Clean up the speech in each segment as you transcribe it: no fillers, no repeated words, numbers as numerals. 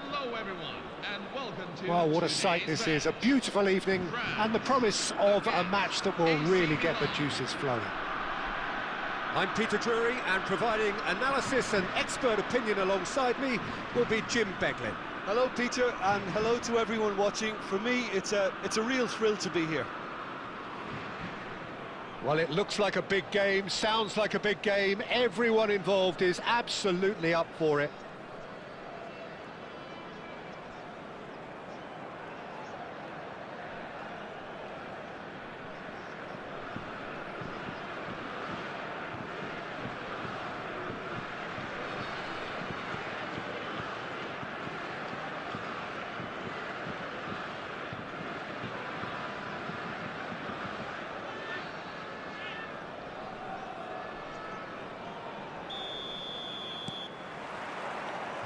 Hello everyone, and welcome to Well, what a sight this is. A beautiful evening and the promise of a match that will really get the juices flowing. I'm Peter Drury, and providing analysis and expert opinion alongside me will be Jim Beglin. Hello Peter, and hello to everyone watching. For me, it's a real thrill to be here. Well, it looks like a big game, sounds like a big game. Everyone involved is absolutely up for it.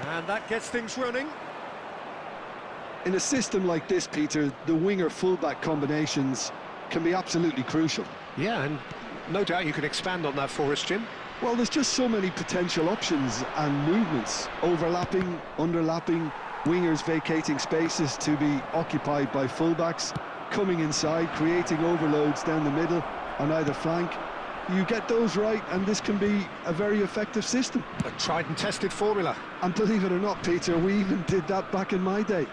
And that gets things running. In a system like this, Peter, the winger-fullback combinations can be absolutely crucial. Yeah, and no doubt you can expand on that for us, Jim. Well, there's just so many potential options and movements. Overlapping, underlapping, wingers vacating spaces to be occupied by fullbacks, coming inside, creating overloads down the middle on either flank. You get those right, and this can be a very effective system. A tried and tested formula. And believe it or not, Peter, we even did that back in my day.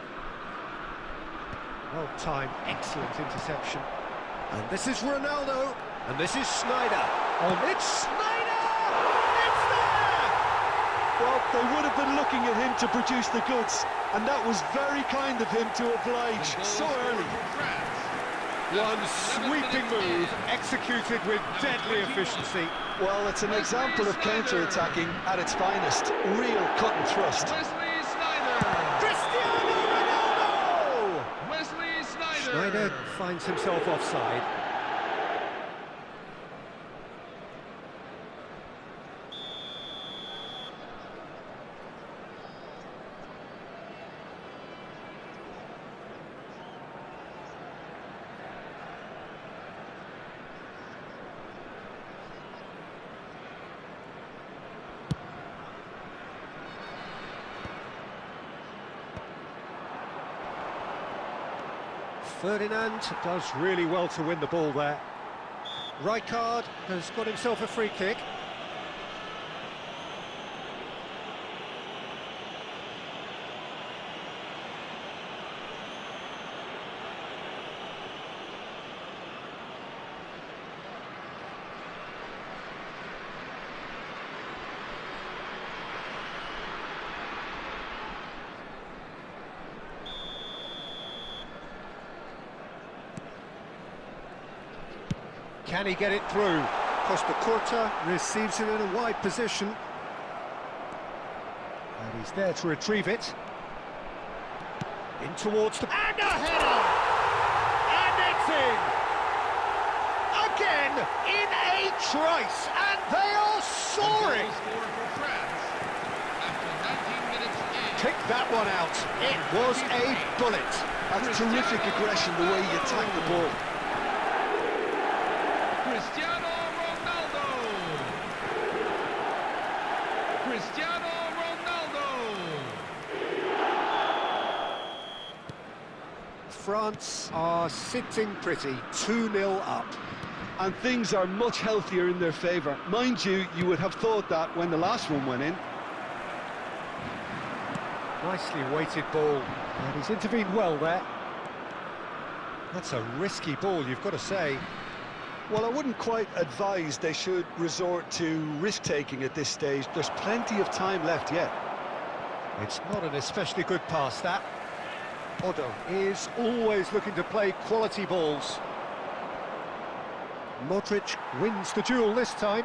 Well timed, excellent interception. And this is Ronaldo, and this is Sneijder. Oh, it's Sneijder! It's there! Well, they would have been looking at him to produce the goods, and that was very kind of him to oblige so early. One sweeping move, executed with deadly efficiency. Well, it's an example of counter-attacking at its finest. Real cut and thrust. Cristiano Ronaldo! Sneijder Sneijder finds himself offside. Ferdinand does really well to win the ball there. Rijkaard has got himself a free kick. Can he get it through? Costa Curta receives it in a wide position. And he's there to retrieve it. In towards the... And a header! And it's in! Again, in a trice, and they are soaring! Pick that one out. It was a bullet. That's terrific aggression, the way he attacked the ball. Cristiano Ronaldo! Cristiano Ronaldo! France are sitting pretty, 2-0 up. And things are much healthier in their favour. Mind you, you would have thought that when the last one went in. Nicely weighted ball, and he's intervened well there. That's a risky ball, you've got to say. Well, I wouldn't quite advise they should resort to risk-taking at this stage. There's plenty of time left yet. It's not an especially good pass, that. Odo is always looking to play quality balls. Modric wins the duel this time.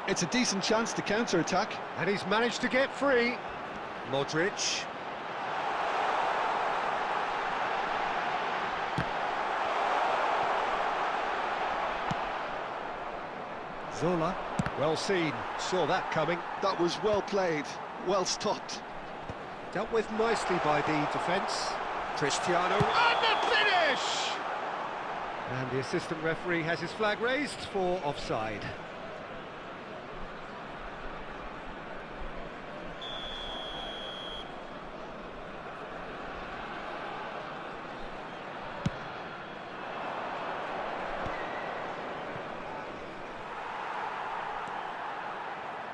It's a decent chance to counter-attack. And he's managed to get free. Modric. Zola, well seen, saw that coming. That was well played, well stopped. Dealt with nicely by the defence. Cristiano, and the finish! And the assistant referee has his flag raised for offside.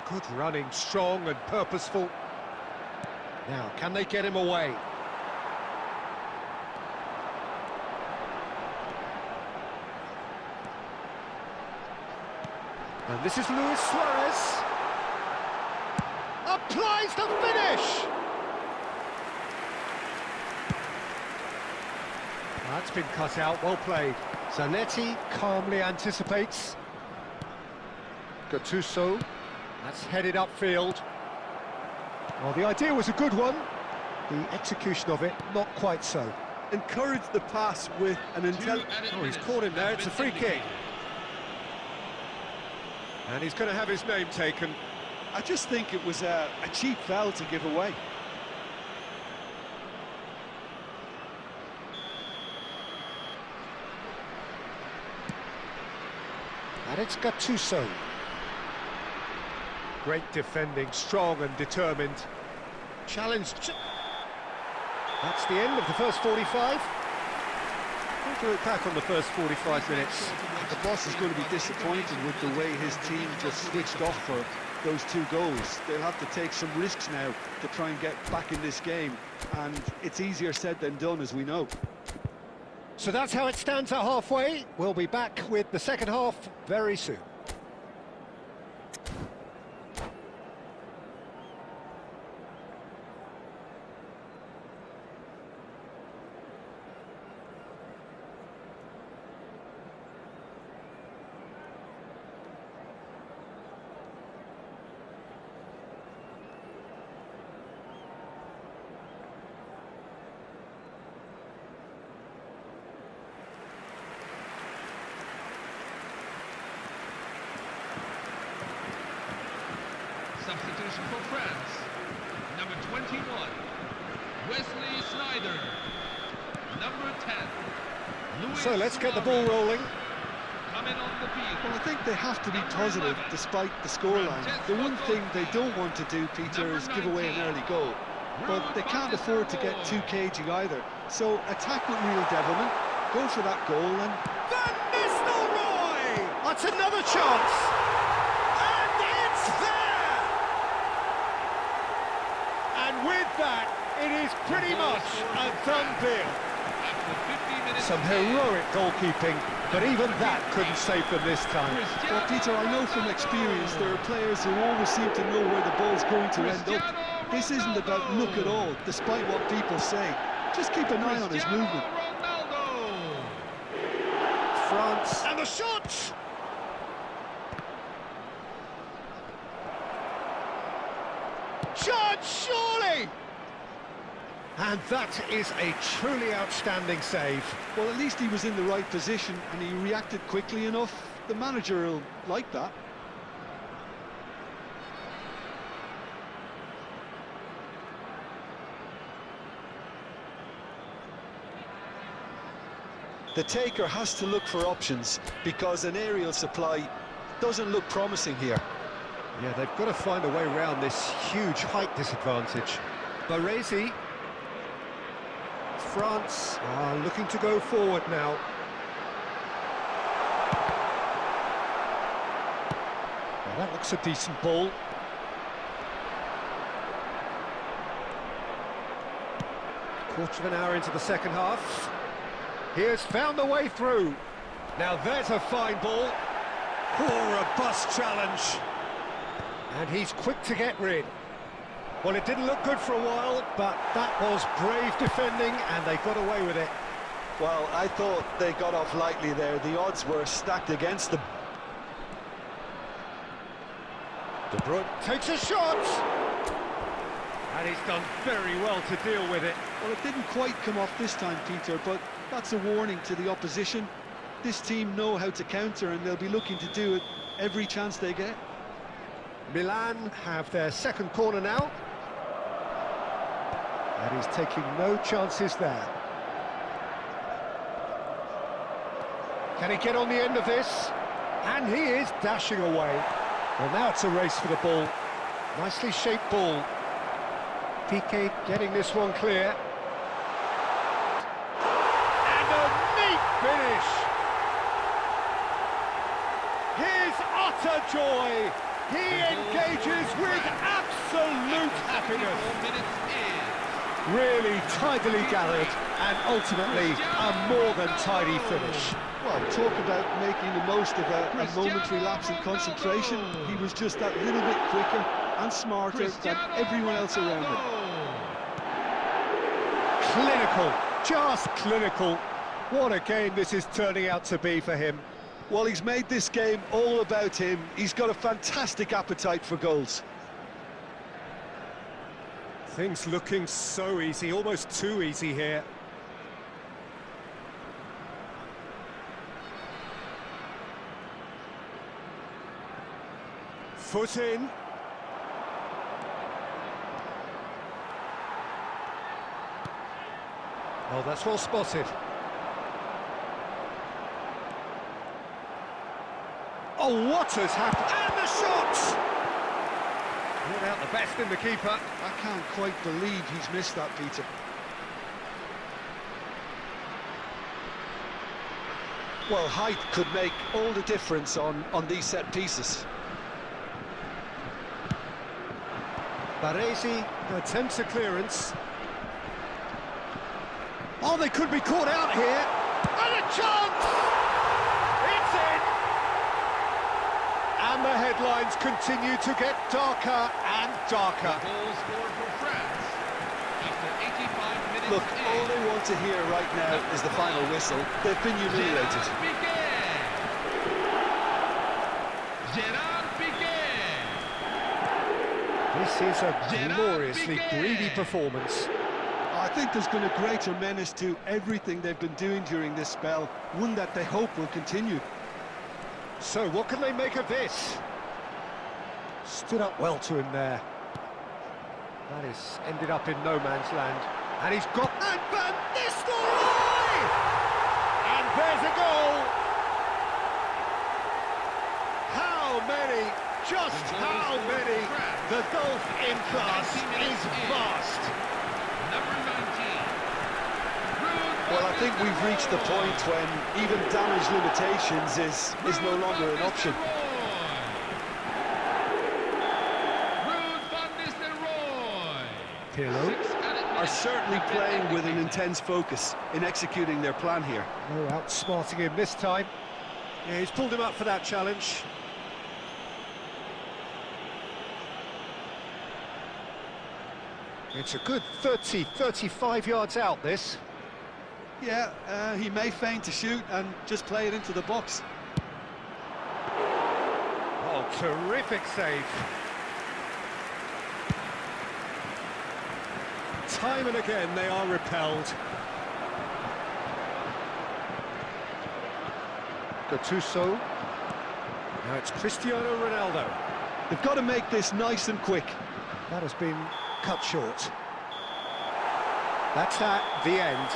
Good running, strong and purposeful. Now, can they get him away? And this is Luis Suarez. Applies the finish! That's been cut out, well played. Zanetti calmly anticipates. Gattuso, that's headed upfield. Well, the idea was a good one. The execution of it, not quite so. Encourage the pass with an intelligent... Oh, he's caught him there, it's a free kick. And he's going to have his name taken. I just think it was a cheap foul to give away. And it's Gattuso. Great defending, strong and determined. Challenge. That's the end of the first 45. We'll look back on the first 45 minutes. The boss is going to be disappointed with the way his team just switched off for those 2 goals. They'll have to take some risks now to try and get back in this game, and it's easier said than done, as we know. So that's how it stands at halfway. We'll be back with the second half very soon. Substitution for France. Number 21, Wesley Sneijder. Number 10, Luis So let's get the ball rolling. coming on the field. Well, I think they have to be positive despite the scoreline. The one thing they don't want to do, Peter, is give away an early goal. But they can't afford to get too cagey either. So attack with real devilment, go for that goal and... Van Nistelrooy! That's another chance! And it's there! And with that, it is pretty much a done deal. After 50 minutes Some of play, heroic goalkeeping, but even that couldn't save them this time. Well, Peter, I know from experience there are players who always seem to know where the ball's going to end up. This isn't about luck at all, despite what people say. Just keep an eye on his movement. Ronaldo. France. And the shot! Judge, surely! And that is a truly outstanding save. Well, at least he was in the right position and he reacted quickly enough. The manager will like that. The taker has to look for options because an aerial supply doesn't look promising here. Yeah, they've got to find a way around this huge height disadvantage. Baresi. France are looking to go forward now. Well, that looks a decent ball. Quarter of an hour into the second half. He has found the way through. Now there's a fine ball. Oh, robust challenge. And he's quick to get rid. Well, it didn't look good for a while, but that was brave defending, and they got away with it. Well, I thought they got off lightly there. The odds were stacked against them. De Bruyne takes a shot! And he's done very well to deal with it. Well, it didn't quite come off this time, Peter, but that's a warning to the opposition. This team know how to counter, and they'll be looking to do it every chance they get. Milan have their second corner now. And he's taking no chances there. Can he get on the end of this? And he is dashing away. Well, now it's a race for the ball. Nicely shaped ball. Piqué getting this one clear. And a neat finish! His utter joy He engages with absolute happiness. 4 minutes in. Really tidily gathered and ultimately a more than tidy finish. Well, talk about making the most of a momentary lapse in concentration. He was just that little bit quicker and smarter than everyone else around him. Clinical, just clinical. What a game this is turning out to be for him. Well, he's made this game all about him. He's got a fantastic appetite for goals. Things looking so easy, almost too easy here. Foot in. Oh, that's well spotted. Oh, what has happened? And the shot! Brought out the best in the keeper. I can't quite believe he's missed that, Peter. Well, height could make all the difference on these set pieces. Baresi attempts a clearance. Oh, they could be caught out here. And a chance! It's in! And the headlines continue to get darker and darker. Goal scored for France after 85 minutes. Look, all they want to hear right now is the final whistle. They've been humiliated. Gerard Piqué. This is a gloriously greedy performance. I think there's been a greater menace to everything they've been doing during this spell, one that they hope will continue. So what can they make of this? Stood up well to him there. That is ended up in no man's land. And he's got... And Van Nistelrooy! And there's a goal! How many, just how many? The gulf in class is vast. Number 19. Well, I think we've reached the point when even damage limitations is no longer an option. Pirlo. Are certainly playing with an intense focus in executing their plan here. No outsmarting him this time. Yeah, he's pulled him up for that challenge. It's a good 30, 35 yards out, this. Yeah, he may feign to shoot and just play it into the box. Oh, terrific save. Time and again they are repelled. Gattuso. Now it's Cristiano Ronaldo. They've got to make this nice and quick. That has been cut short. That's the end.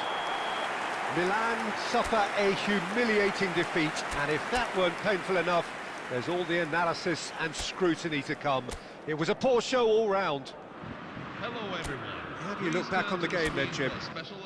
Milan suffer a humiliating defeat, and if that weren't painful enough, there's all the analysis and scrutiny to come. It was a poor show all round. Hello, everyone. How do you look back on the game then, Jim? Special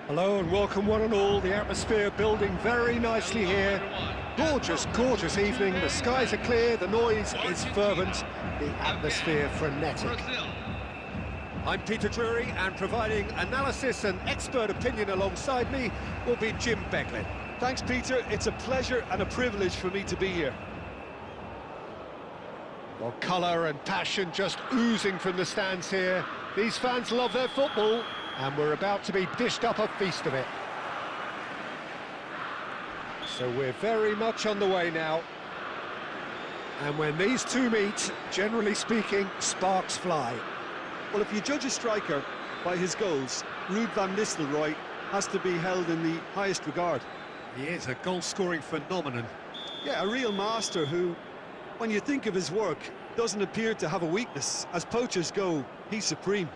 Hello and welcome one and all. The atmosphere building very nicely here. Gorgeous, gorgeous evening. The skies are clear, the noise is fervent, the atmosphere frenetic. I'm Peter Drury, and providing analysis and expert opinion alongside me will be Jim Beglin. Thanks, Peter. It's a pleasure and a privilege for me to be here. Well, colour and passion just oozing from the stands here. These fans love their football, and we're about to be dished up a feast of it. So we're very much on the way now. And when these two meet, generally speaking, sparks fly. Well, if you judge a striker by his goals, Ruud van Nistelrooy has to be held in the highest regard. He is a goal-scoring phenomenon. Yeah, a real master who, when you think of his work, doesn't appear to have a weakness. As poachers go, he's supreme.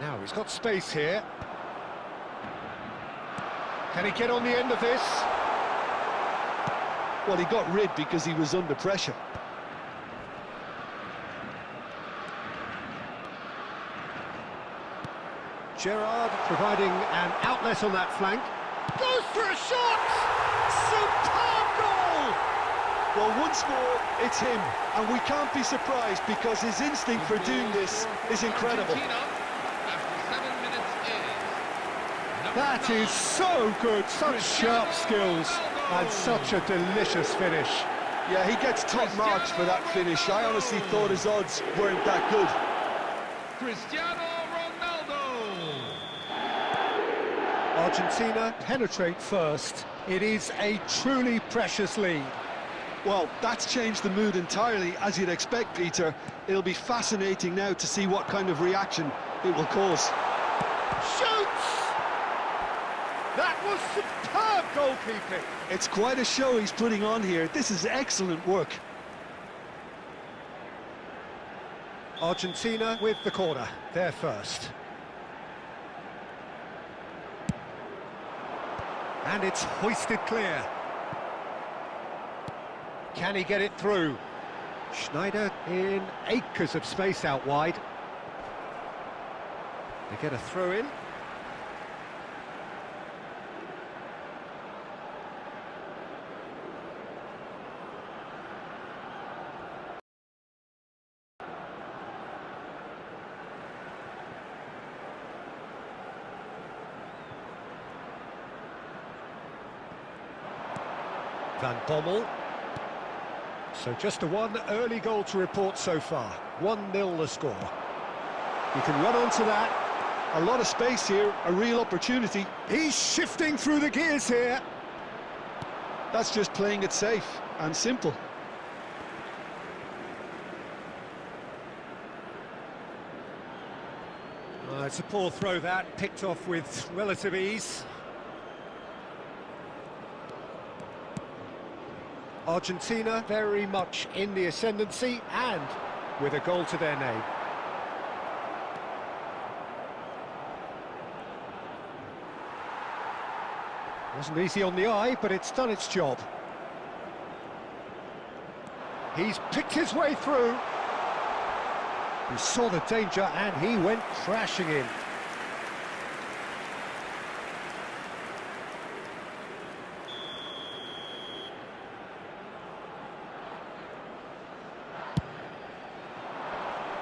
Now he's got space here. Can he get on the end of this? Well, he got rid because he was under pressure. Gerrard providing an outlet on that flank. Goes for a shot! Superb goal! Well, once more, it's him. And we can't be surprised because his instinct for doing this is incredible. That is so good, such sharp skills, and such a delicious finish. Yeah, he gets top marks for that finish. I honestly thought his odds weren't that good. Cristiano Ronaldo. Argentina penetrate first. It is a truly precious lead. Well, that's changed the mood entirely, as you'd expect, Peter. It'll be fascinating now to see what kind of reaction it will cause. Shoots! That was superb goalkeeping. It's quite a show he's putting on here. This is excellent work. Argentina with the corner. They're first. And it's hoisted clear. Can he get it through? Schneider in acres of space out wide. They get a throw in. Van Bommel. So just a one early goal to report so far. 1-0 the score. You can run onto that. A lot of space here, a real opportunity. He's shifting through the gears here. That's just playing it safe and simple. It's a poor throw that, picked off with relative ease. Argentina very much in the ascendancy and with a goal to their name. Wasn't easy on the eye, but it's done its job. He's picked his way through. He saw the danger and he went crashing in.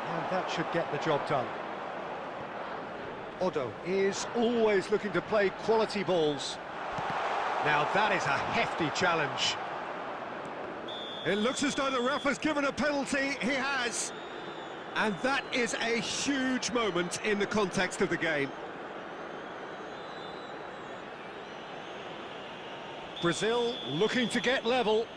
And that should get the job done. Odo is always looking to play quality balls. Now that is a hefty challenge. It looks as though the ref has given a penalty. He has. And that is a huge moment in the context of the game. Brazil looking to get level.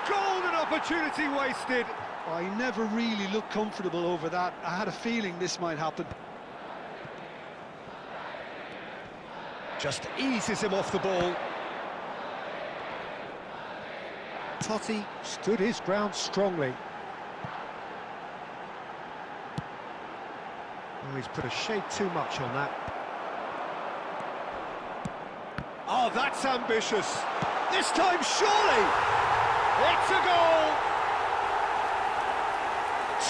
Golden opportunity wasted. I never really looked comfortable over that. I had a feeling this might happen. Just eases him off the ball. Totti stood his ground strongly. Oh, he's put a shade too much on that. Oh, that's ambitious. This time, surely! It's a goal!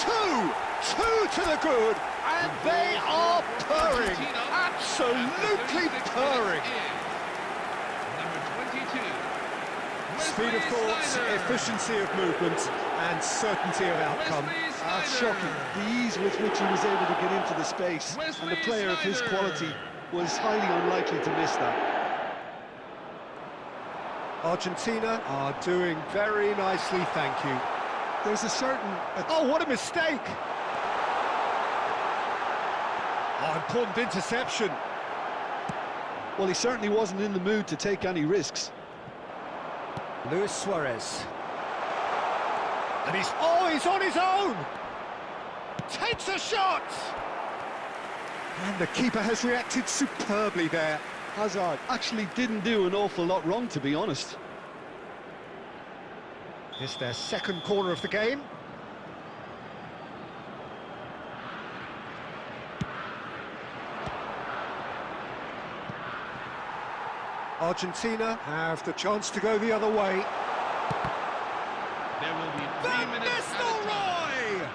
Two to the good, and they are purring, absolutely purring. Number 22. Speed of thought, efficiency of movement, and certainty of outcome. Shocking. The ease with which he was able to get into the space, and a player of his quality was highly unlikely to miss that. Argentina are doing very nicely, thank you. There's a certain... Oh, what a mistake! Oh, important interception. Well, he certainly wasn't in the mood to take any risks. SUAREZ. And he's on his own! Takes a shot! And the keeper has reacted superbly there. Hazard actually didn't do an awful lot wrong, to be honest. It's their second corner of the game. Argentina have the chance to go the other way. There will be 3 minutes at a time.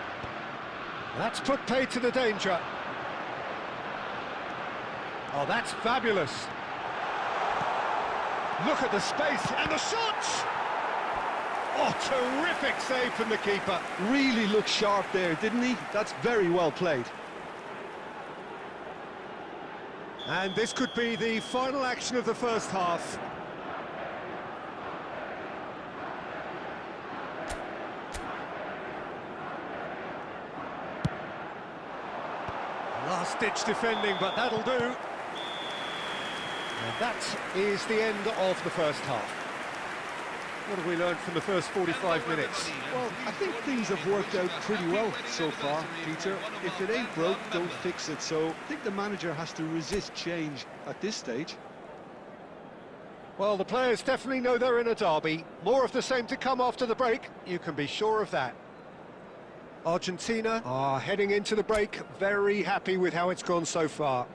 That's put paid to the danger. Oh, that's fabulous. Look at the space and the shots! Oh, terrific save from the keeper. Really looked sharp there, didn't he? That's very well played. And this could be the final action of the first half. Last-ditch defending, but that'll do. And that is the end of the first half. What have we learned from the first 45 minutes? Well, I think things have worked out pretty well so far, Peter. If it ain't broke, don't fix it. So I think the manager has to resist change at this stage. Well, the players definitely know they're in a derby. More of the same to come after the break, you can be sure of that. Argentina are heading into the break, very happy with how it's gone so far.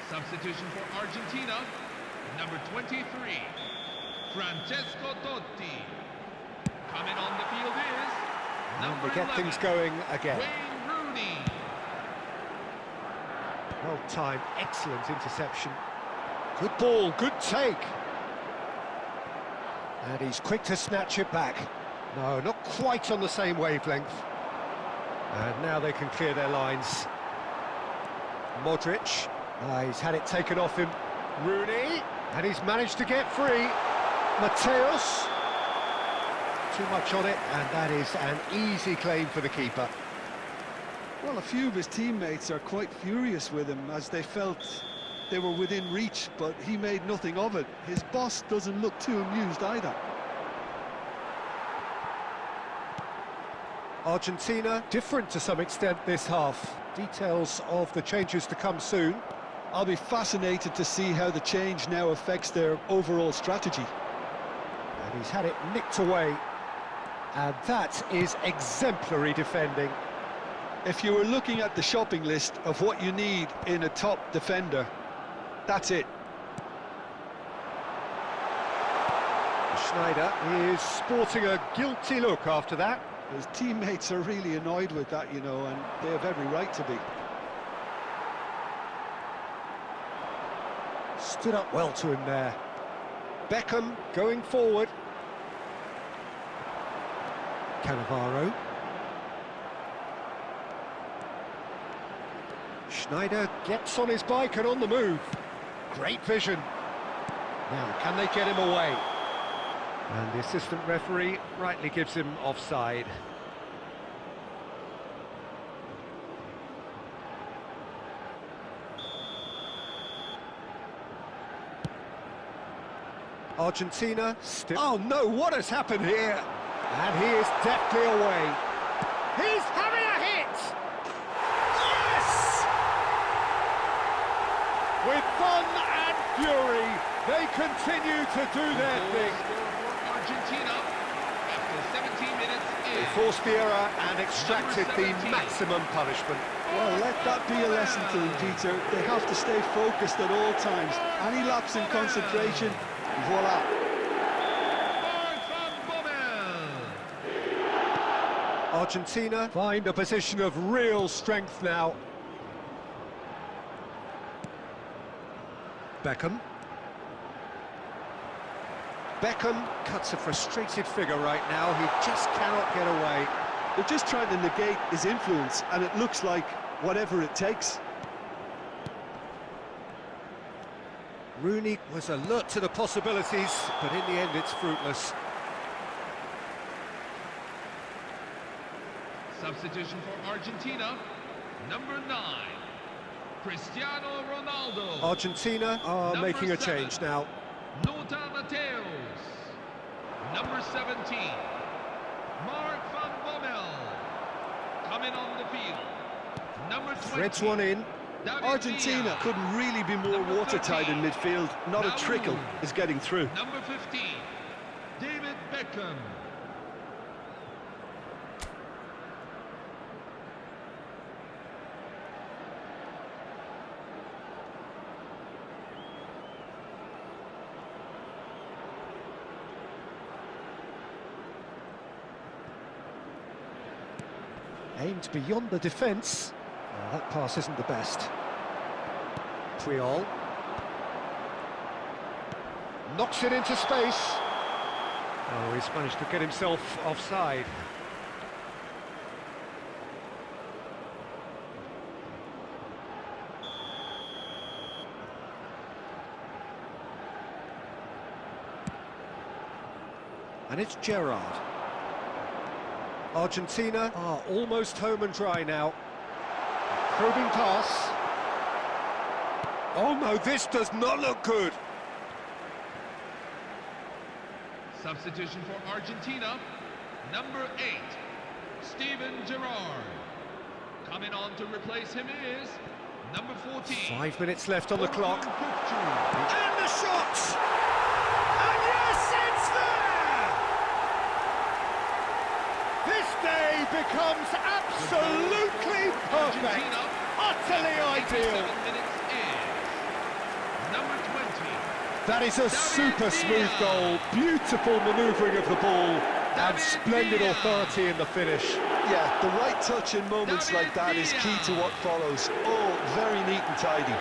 Substitution for Argentina, number 23, Francesco Totti. Coming on the field is number And they get 11, things going again. Wayne Rooney. Well timed, excellent interception. Good ball, good take. And he's quick to snatch it back. No, not quite on the same wavelength. And now they can clear their lines. Modric. He's had it taken off him. Rooney, and he's managed to get free. Mateus. Too much on it, and that is an easy claim for the keeper. Well, a few of his teammates are quite furious with him as they felt they were within reach, but he made nothing of it. His boss doesn't look too amused either. Argentina, different to some extent this half. Details of the changes to come soon. I'll be fascinated to see how the change now affects their overall strategy. And he's had it nicked away. And that is exemplary defending. If you were looking at the shopping list of what you need in a top defender, that's it. Schneider is sporting a guilty look after that. His teammates are really annoyed with that, you know, and they have every right to be. Stood up well to him there. Beckham going forward. Cannavaro. Schneider gets on his bike and on the move. Great vision. Now, can they get him away? And the assistant referee rightly gives him offside. Argentina still... Oh no, what has happened here? And he is deftly away. He's having a hit! Yes! With fun and fury, they continue to do their thing. Argentina, after 17 minutes They in. forced the error and extracted the Number 17. maximum punishment. Well, let that be a lesson to them, Peter. They have to stay focused at all times. Any lapse in concentration, voila. Mark van Bommel. Argentina find a position of real strength now. Beckham. Beckham cuts a frustrated figure right now. He just cannot get away. They're just trying to negate his influence, and it looks like whatever it takes. Rooney was alert to the possibilities, but in the end it's fruitless. Substitution for Argentina, number 9, Cristiano Ronaldo. Argentina are Number making a 7, change now. Lothar Matthäus. Number 17, Mark van Bommel. Coming on the field, number 20. Threads one in. David Argentina Villa. couldn't really be more Number watertight in 13, midfield. Not a trickle Raul. is getting through. Number 15, David Beckham. Aimed beyond the defence. That pass isn't the best. Puyol. Knocks it into space. Oh, he's managed to get himself offside. And it's Gerrard. Argentina are almost home and dry now. Probing pass. Oh no, this does not look good. Substitution for Argentina, number 8, Steven Gerrard. Coming on to replace him is number 14. 5 minutes left on the clock. And And the shot! And yes, it's there! This day becomes absolutely perfect. Utterly ideal. 7 minutes is number 20. That is a super smooth goal. Beautiful manoeuvring of the ball and splendid authority in the finish. Yeah, the right touch in moments like that is key to what follows. Oh, very neat and tidy.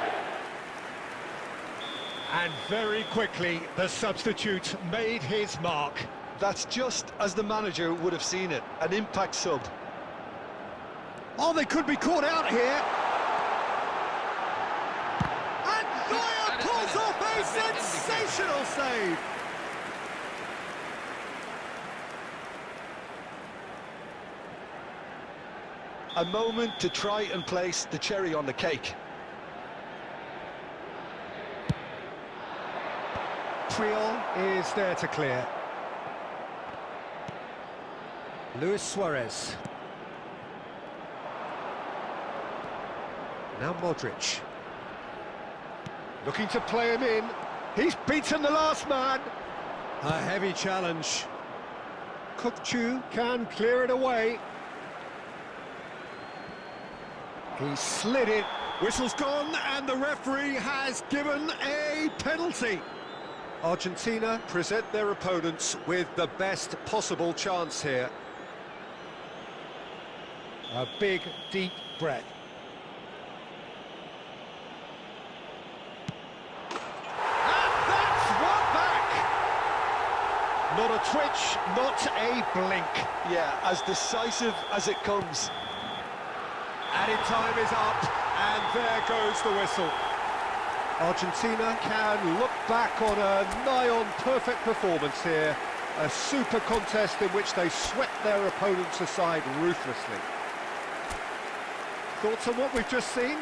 And very quickly, the substitute made his mark. That's just as the manager would have seen it, an impact sub. Oh, they could be caught out here. And Neuer pulls off a sensational save. A moment to try and place the cherry on the cake. Triol is there to clear. SUAREZ. Now Modric. Looking to play him in. He's beaten the last man. A heavy challenge. Kukçu can clear it away. He slid it. Whistle's gone and the referee has given a penalty. Argentina present their opponents with the best possible chance here. A big, deep breath. And that's one back! Not a twitch, not a blink. Yeah, as decisive as it comes. Added time is up, and there goes the whistle. Argentina can look back on a nigh-on perfect performance here. A super contest in which they swept their opponents aside ruthlessly. Thoughts on what we've just seen?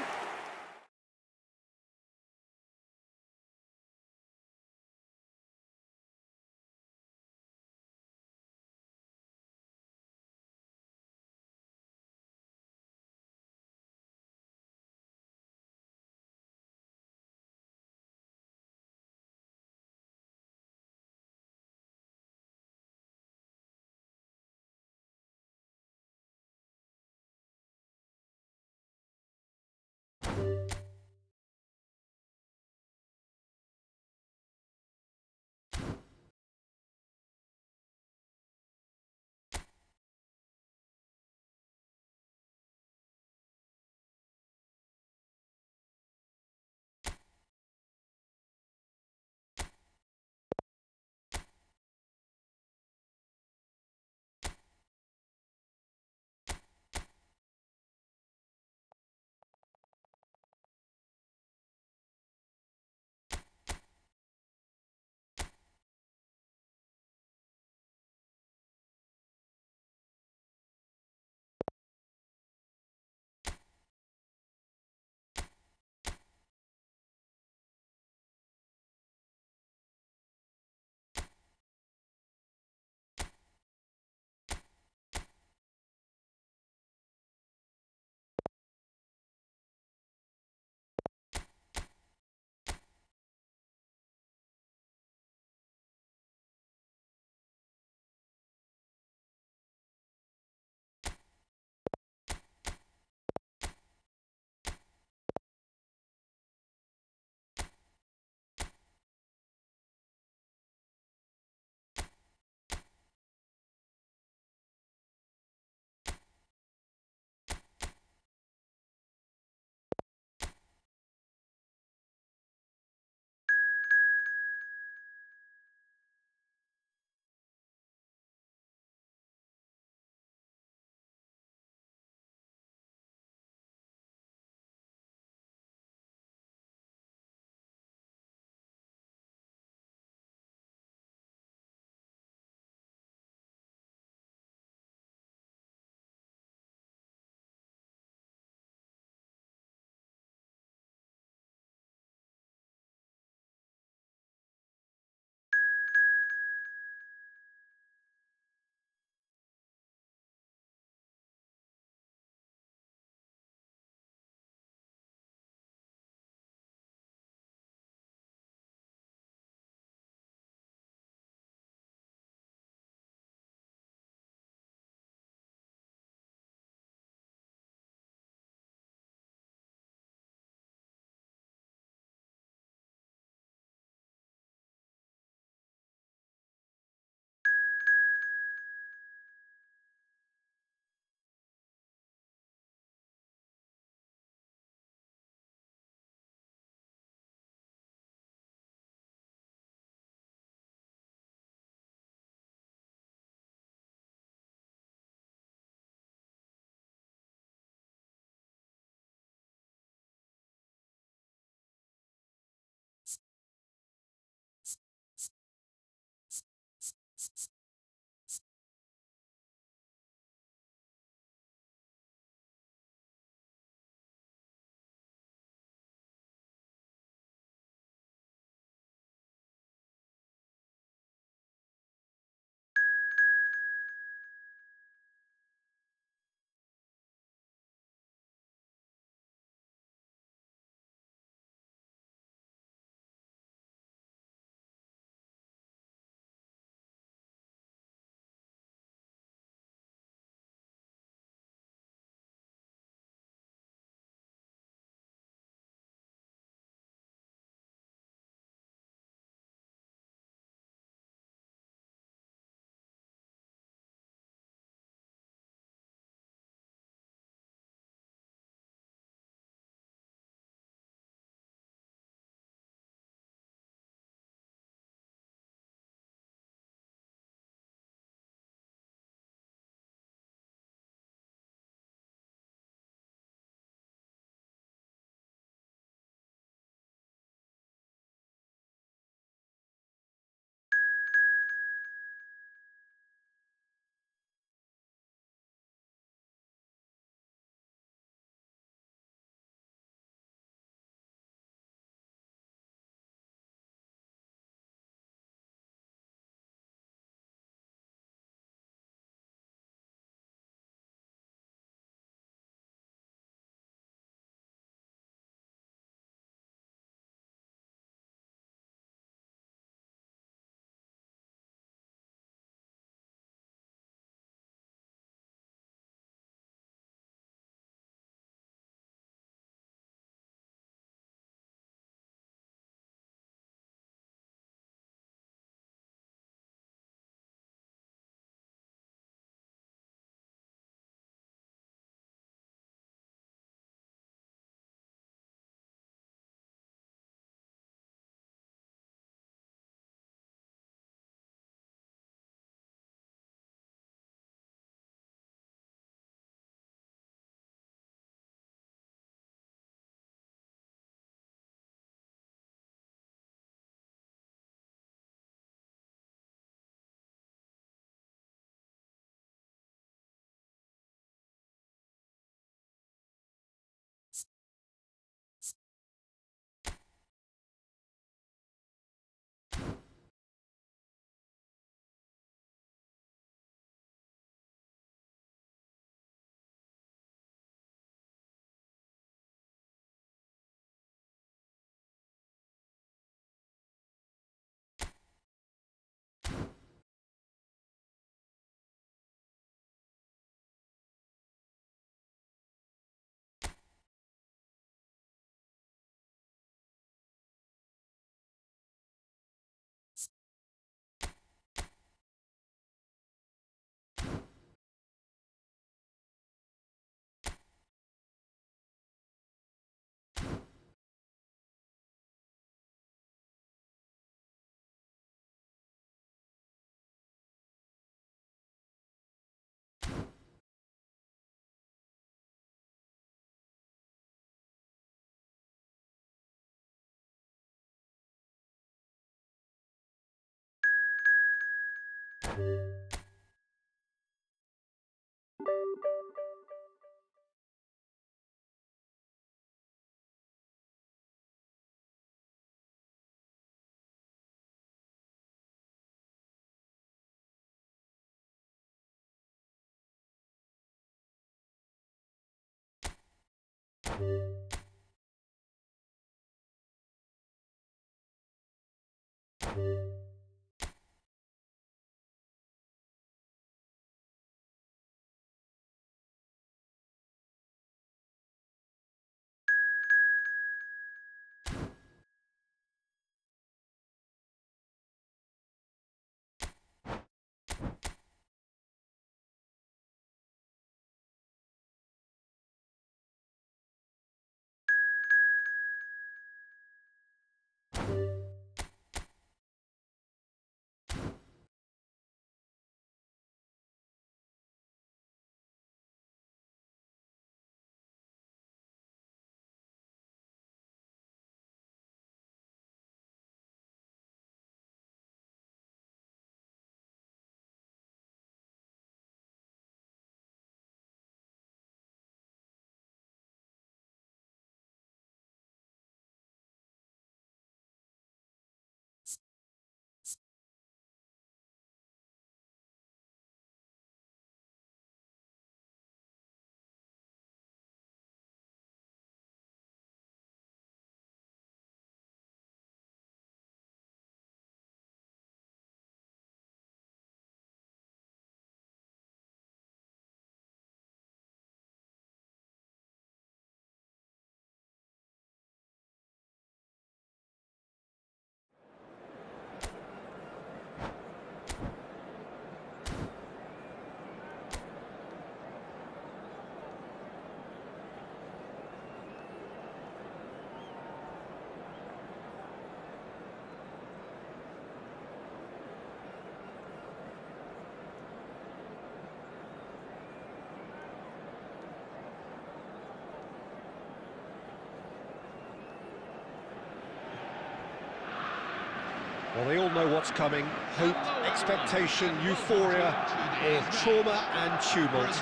Well, they all know what's coming. Hope, expectation, euphoria, or trauma and tumult.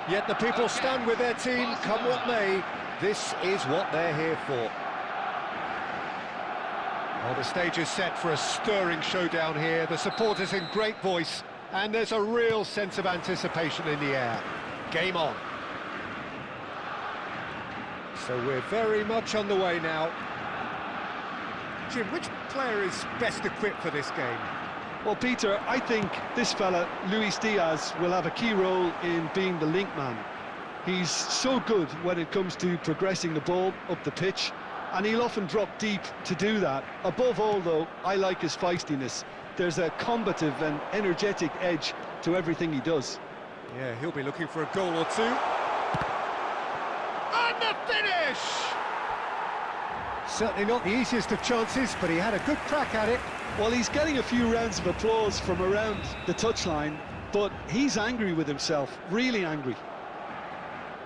Yet the people stand with their team, come what may. This is what they're here for. Well, the stage is set for a stirring showdown here. The supporters in great voice, and there's a real sense of anticipation in the air. Game on. So we're very much on the way now. Jim, which player is best equipped for this game? Well, Peter, I think this fella, Luis Diaz, will have a key role in being the link man. He's so good when it comes to progressing the ball up the pitch, and he'll often drop deep to do that. Above all, though, I like his feistiness. There's a combative and energetic edge to everything he does. Yeah, he'll be looking for a goal or two. And the finish! Certainly not the easiest of chances, but he had a good crack at it. Well, he's getting a few rounds of applause from around the touchline, but he's angry with himself, really angry.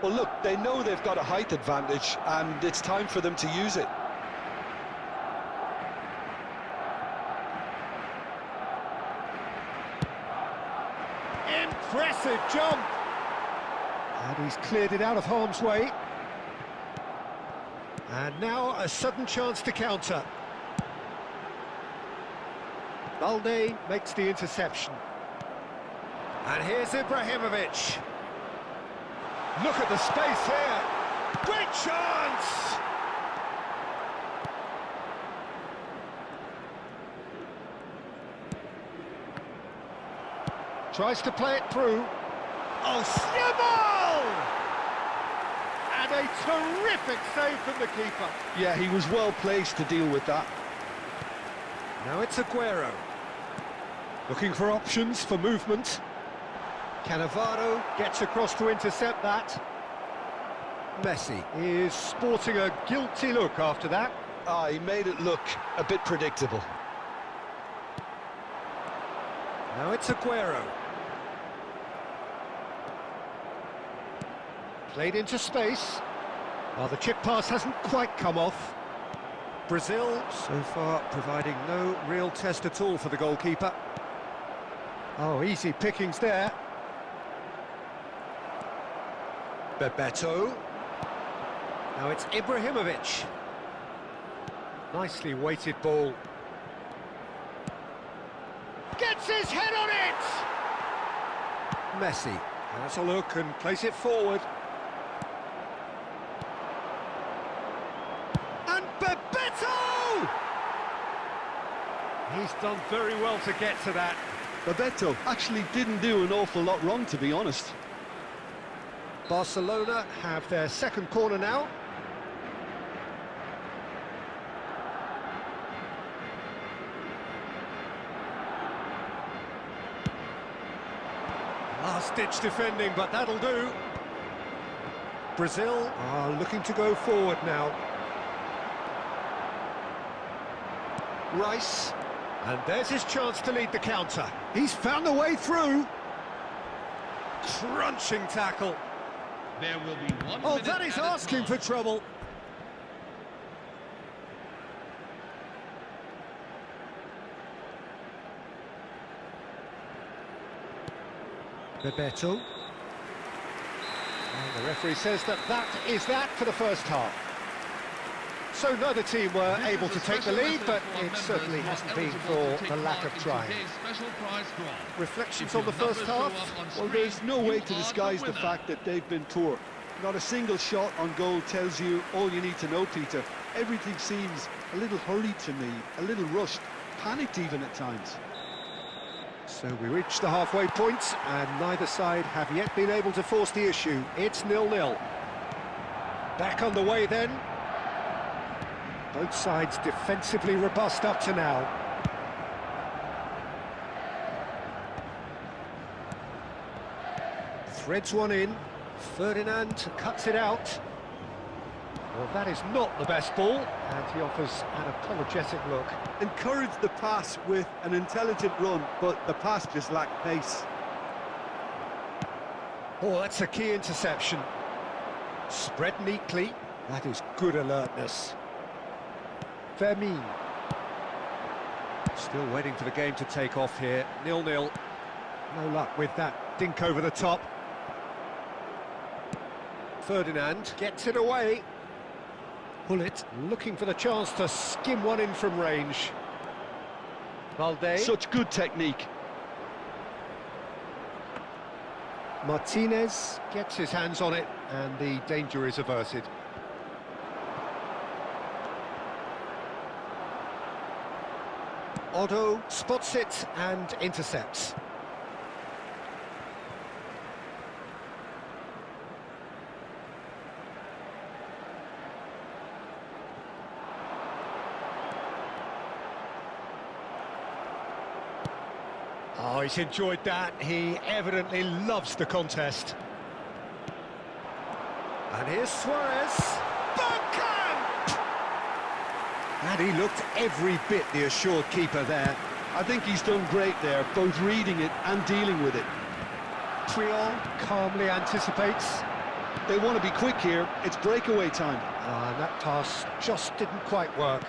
Well, look, they know they've got a height advantage, and it's time for them to use it. Impressive jump! And he's cleared it out of harm's way. And now a sudden chance to counter. Balde makes the interception. And here's Ibrahimovic. Look at the space here. Great chance! Tries to play it through. Oh, snowball! And a terrific save from the keeper. Yeah, he was well placed to deal with that. Now it's Aguero. Looking for options for movement. Cannavaro gets across to intercept that. Messi is sporting a guilty look after that. He made it look a bit predictable. Now it's Aguero. Played into space. Well, the chip pass hasn't quite come off. Brazil, so far, providing no real test at all for the goalkeeper. Oh, easy pickings there. Bebeto. Now it's Ibrahimovic. Nicely weighted ball. Gets his head on it! Messi has a look and plays it forward. And Bebeto! He's done very well to get to that. Bebeto actually didn't do an awful lot wrong, to be honest. Barcelona have their second corner now. Last-ditch defending, but that'll do. Brazil are looking to go forward now. Rice, and there's his chance to lead the counter. He's found a way through. Crunching tackle. There will be 1 Oh, minute that is added asking for time. trouble. Bebeto. And the referee says that is that for the first half. So neither team were This able is to a take the special lead, message but for our it members certainly who are hasn't been eligible for to take the lack part of in trying. today's special prize draw. Reflections If on your the first numbers show half? up on Well, screen, there's no way you to are disguise the winner. fact that they've been poor. Not a single shot on goal tells you all you need to know, Peter. Everything seems a little hurried to me, a little rushed, panicked even at times. So we reach the halfway point, and neither side have yet been able to force the issue. It's 0-0. Back on the way then. Both sides defensively robust up to now. Threads one in. Ferdinand cuts it out. Well, that is not the best ball, and he offers an apologetic look. Encouraged the pass with an intelligent run, but the pass just lacked pace. Oh, that's a key interception. Spread neatly. That is good alertness. Vermin. Still waiting for the game to take off here. 0-0. No luck with that dink over the top. Ferdinand gets it away. Pullet looking for the chance to skim one in from range. Valde. Such good technique. Martinez gets his hands on it, and the danger is averted. Otto spots it and intercepts. Oh, he's enjoyed that. He evidently loves the contest. And here's Suarez. Backhand! And he looked every bit the assured keeper there. I think he's done great there, both reading it and dealing with it. Triol calmly anticipates. They want to be quick here, it's breakaway time. And that pass just didn't quite work.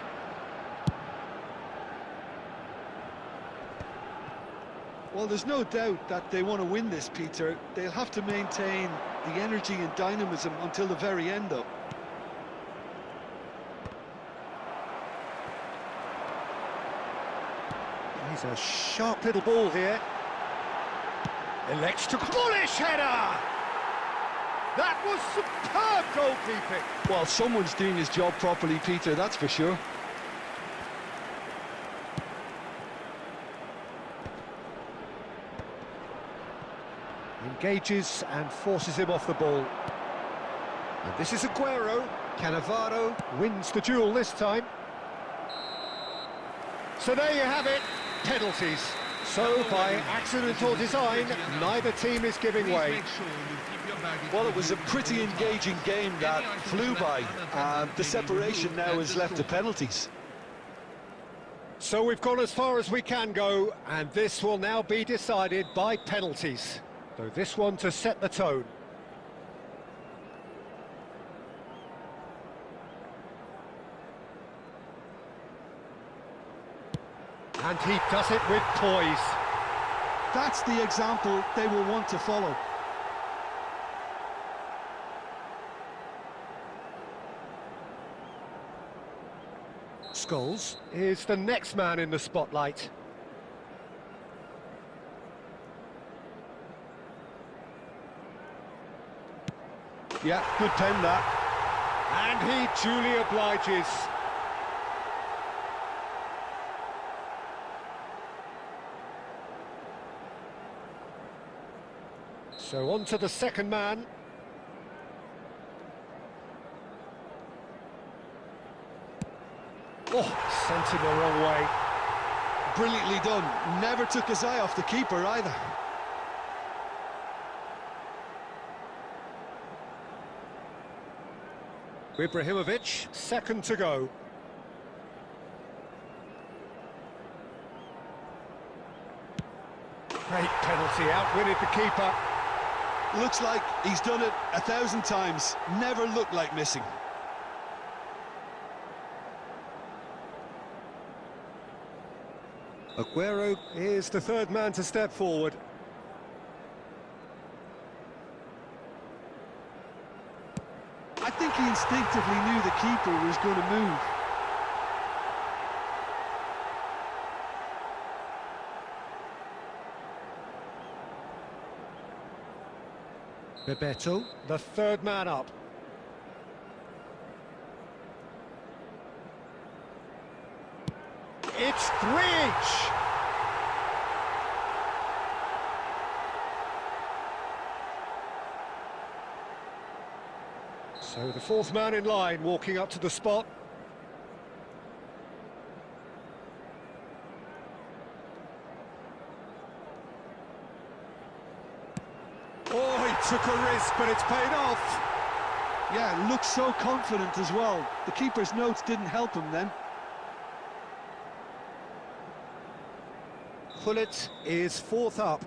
Well, there's no doubt that they want to win this, Peter. They'll have to maintain the energy and dynamism until the very end, though. He's a sharp little ball here. Elects to bullish header! That was superb goalkeeping. Well, someone's doing his job properly, Peter, that's for sure. Engages and forces him off the ball. And this is Aguero. Cannavaro wins the duel this time. So there you have it, penalties. So by accident or design, neither team is giving Please way. make sure you keep your baggage Well, it with was you a at pretty all times. engaging game that Any items flew left by. unattended The may be separation removed now and is left to destroyed. penalties. So we've gone as far as we can go, and this will now be decided by penalties. So this one to set the tone. And he does it with poise. That's the example they will want to follow. Scholes is the next man in the spotlight. Yeah, good pen that. And he duly obliges. So on to the second man. Oh, sent him the wrong way. Brilliantly done. Never took his eye off the keeper either. Ibrahimovic, second to go. Great penalty, outwitted the keeper. Looks like he's done it 1,000 times. Never looked like missing. Aguero is the third man to step forward. I think he instinctively knew the keeper was going to move. Bebeto, the third man up. It's 3-each! So the fourth man in line walking up to the spot. Oh, he took a risk, but it's paid off. Yeah, looks so confident as well. The keeper's notes didn't help him then. Pullet is fourth up.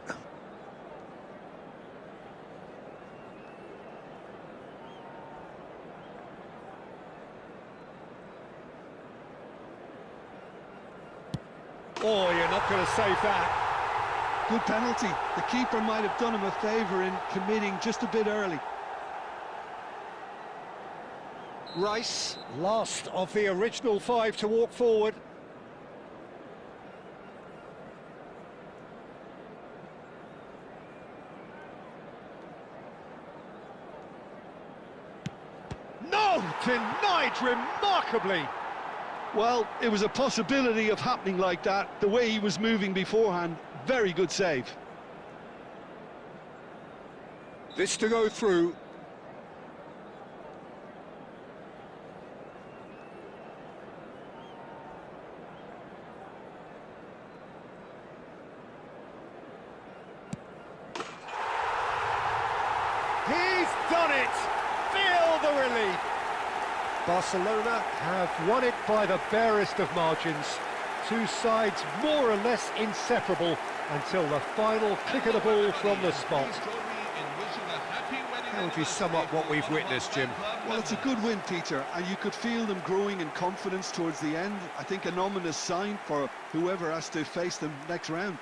Oh, you're not going to save that. Good penalty. The keeper might have done him a favour in committing just a bit early. Rice, last of the original five to walk forward. No! Denied remarkably! Well, it was a possibility of happening like that. The way he was moving beforehand, very good save. This to go through. He's done it! Feel the relief! Barcelona have won it by the barest of margins. Two sides more or less inseparable until the final kick of the ball from the spot. How would you sum up what we've witnessed, Jim? Well, it's a good win, Peter, and you could feel them growing in confidence towards the end. I think an ominous sign for whoever has to face them next round.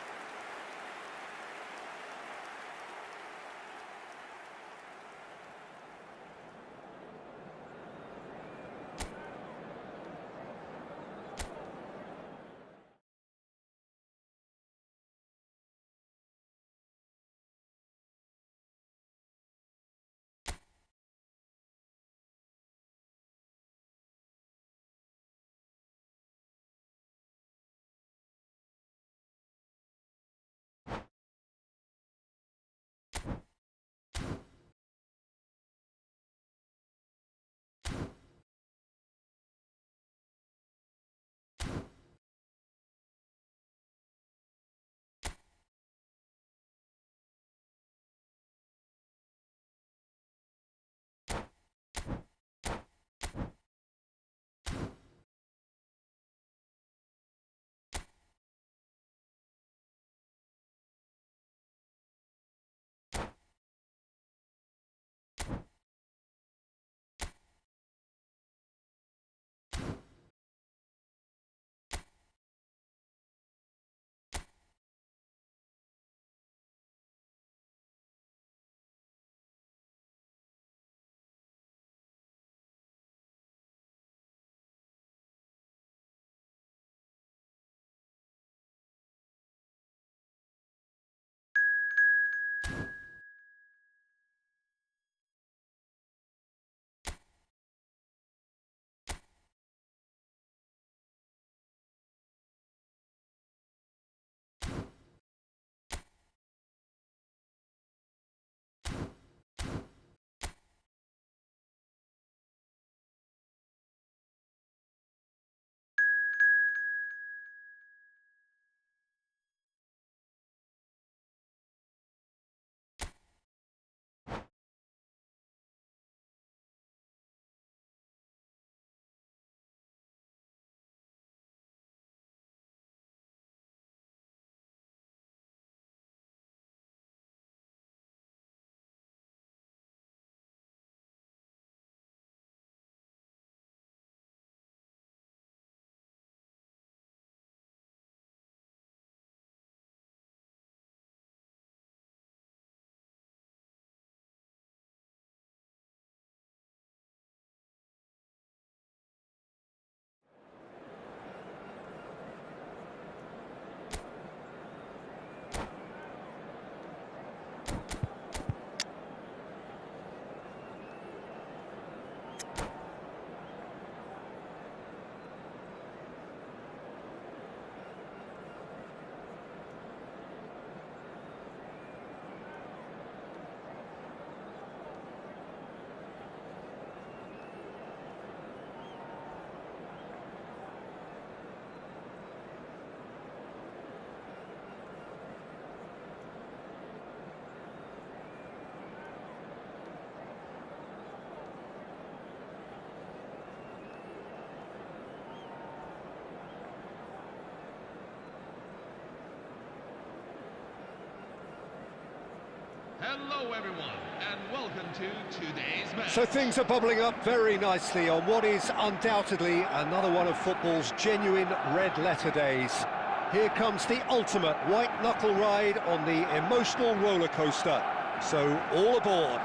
Hello everyone, and welcome to today's match. So things are bubbling up very nicely on what is undoubtedly another one of football's genuine red-letter days. Here comes the ultimate white-knuckle ride on the emotional roller coaster. So all aboard.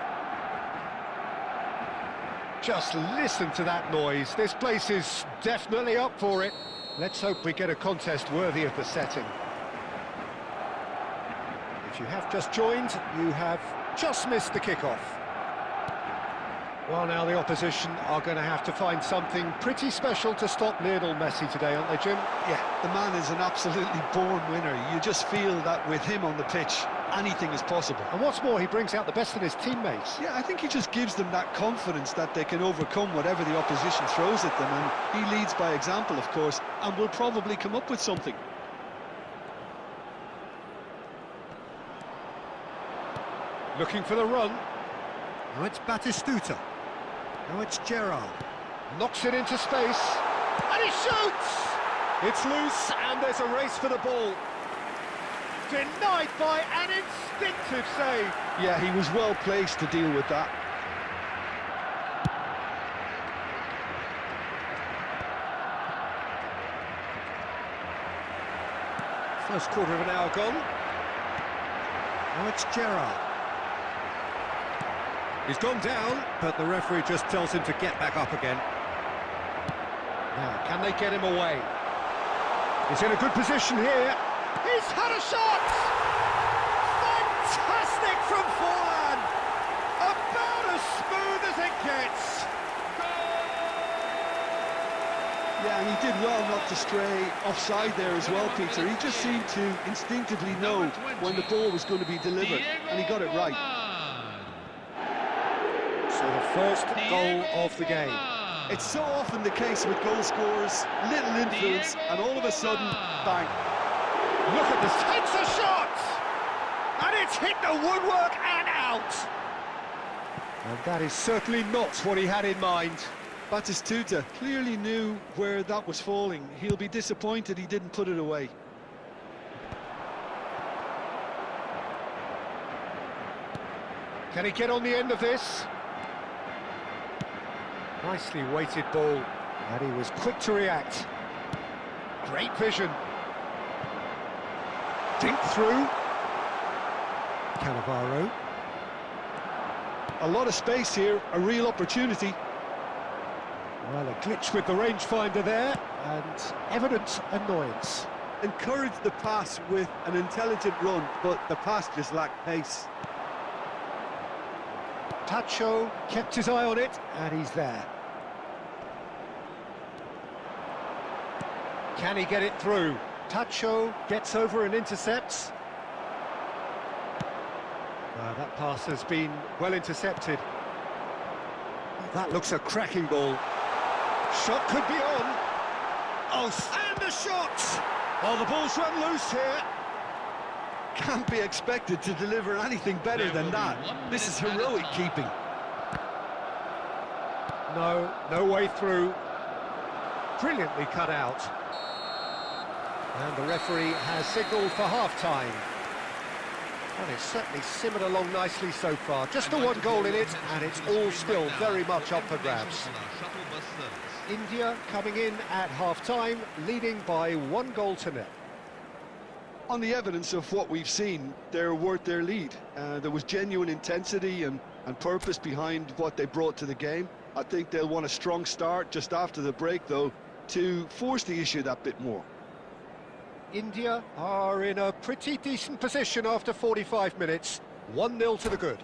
Just listen to that noise. This place is definitely up for it. Let's hope we get a contest worthy of the setting. If you have just joined, you have just missed the kickoff. Well, now the opposition are going to have to find something pretty special to stop Lionel Messi today, aren't they, Jim? Yeah, the man is an absolutely born winner. You just feel that with him on the pitch, anything is possible. And what's more, he brings out the best in his teammates. Yeah, I think he just gives them that confidence that they can overcome whatever the opposition throws at them, and he leads by example, of course, and will probably come up with something. Looking for the run. Now it's Batistuta. Now it's Gerrard. Knocks it into space. And he shoots! It's loose, and there's a race for the ball. Denied by an instinctive save. Yeah, he was well placed to deal with that. First quarter of an hour gone. Now it's Gerrard. He's gone down, but the referee just tells him to get back up again. Now, can they get him away? He's in a good position here. He's had a shot! Fantastic from forehand! About as smooth as it gets! Yeah, and he did well not to stray offside there as well, Peter. He just seemed to instinctively know when the ball was going to be delivered, and he got it right. So the first goal of the game. It's so often the case with goal scorers, little influence, and all of a sudden, bang. Look at this, takes a shot! And it's hit the woodwork and out! And that is certainly not what he had in mind. Batistuta clearly knew where that was falling. He'll be disappointed he didn't put it away. Can he get on the end of this? Nicely weighted ball, and he was quick to react. Great vision. Dink through. Cannavaro. A lot of space here, a real opportunity. Well, a glitch with the rangefinder there, and evident annoyance. Encouraged the pass with an intelligent run, but the pass just lacked pace. Tacho kept his eye on it, and he's there. Can he get it through? Tacho gets over and intercepts. That pass has been well intercepted. That looks a cracking ball. Shot could be on. Oh, and the shot! Oh, the ball's run loose here. Can't be expected to deliver anything better than that. This is heroic keeping. No way through. Brilliantly cut out. And the referee has signalled for half-time. And it's certainly simmered along nicely so far. Just the one goal in it, and it's all still very much up for grabs. India coming in at half-time, leading by 1-0. On the evidence of what we've seen, they're worth their lead. There was genuine intensity and purpose behind what they brought to the game. I think they'll want a strong start just after the break, though, to force the issue that bit more. India are in a pretty decent position after 45 minutes. 1-0 to the good.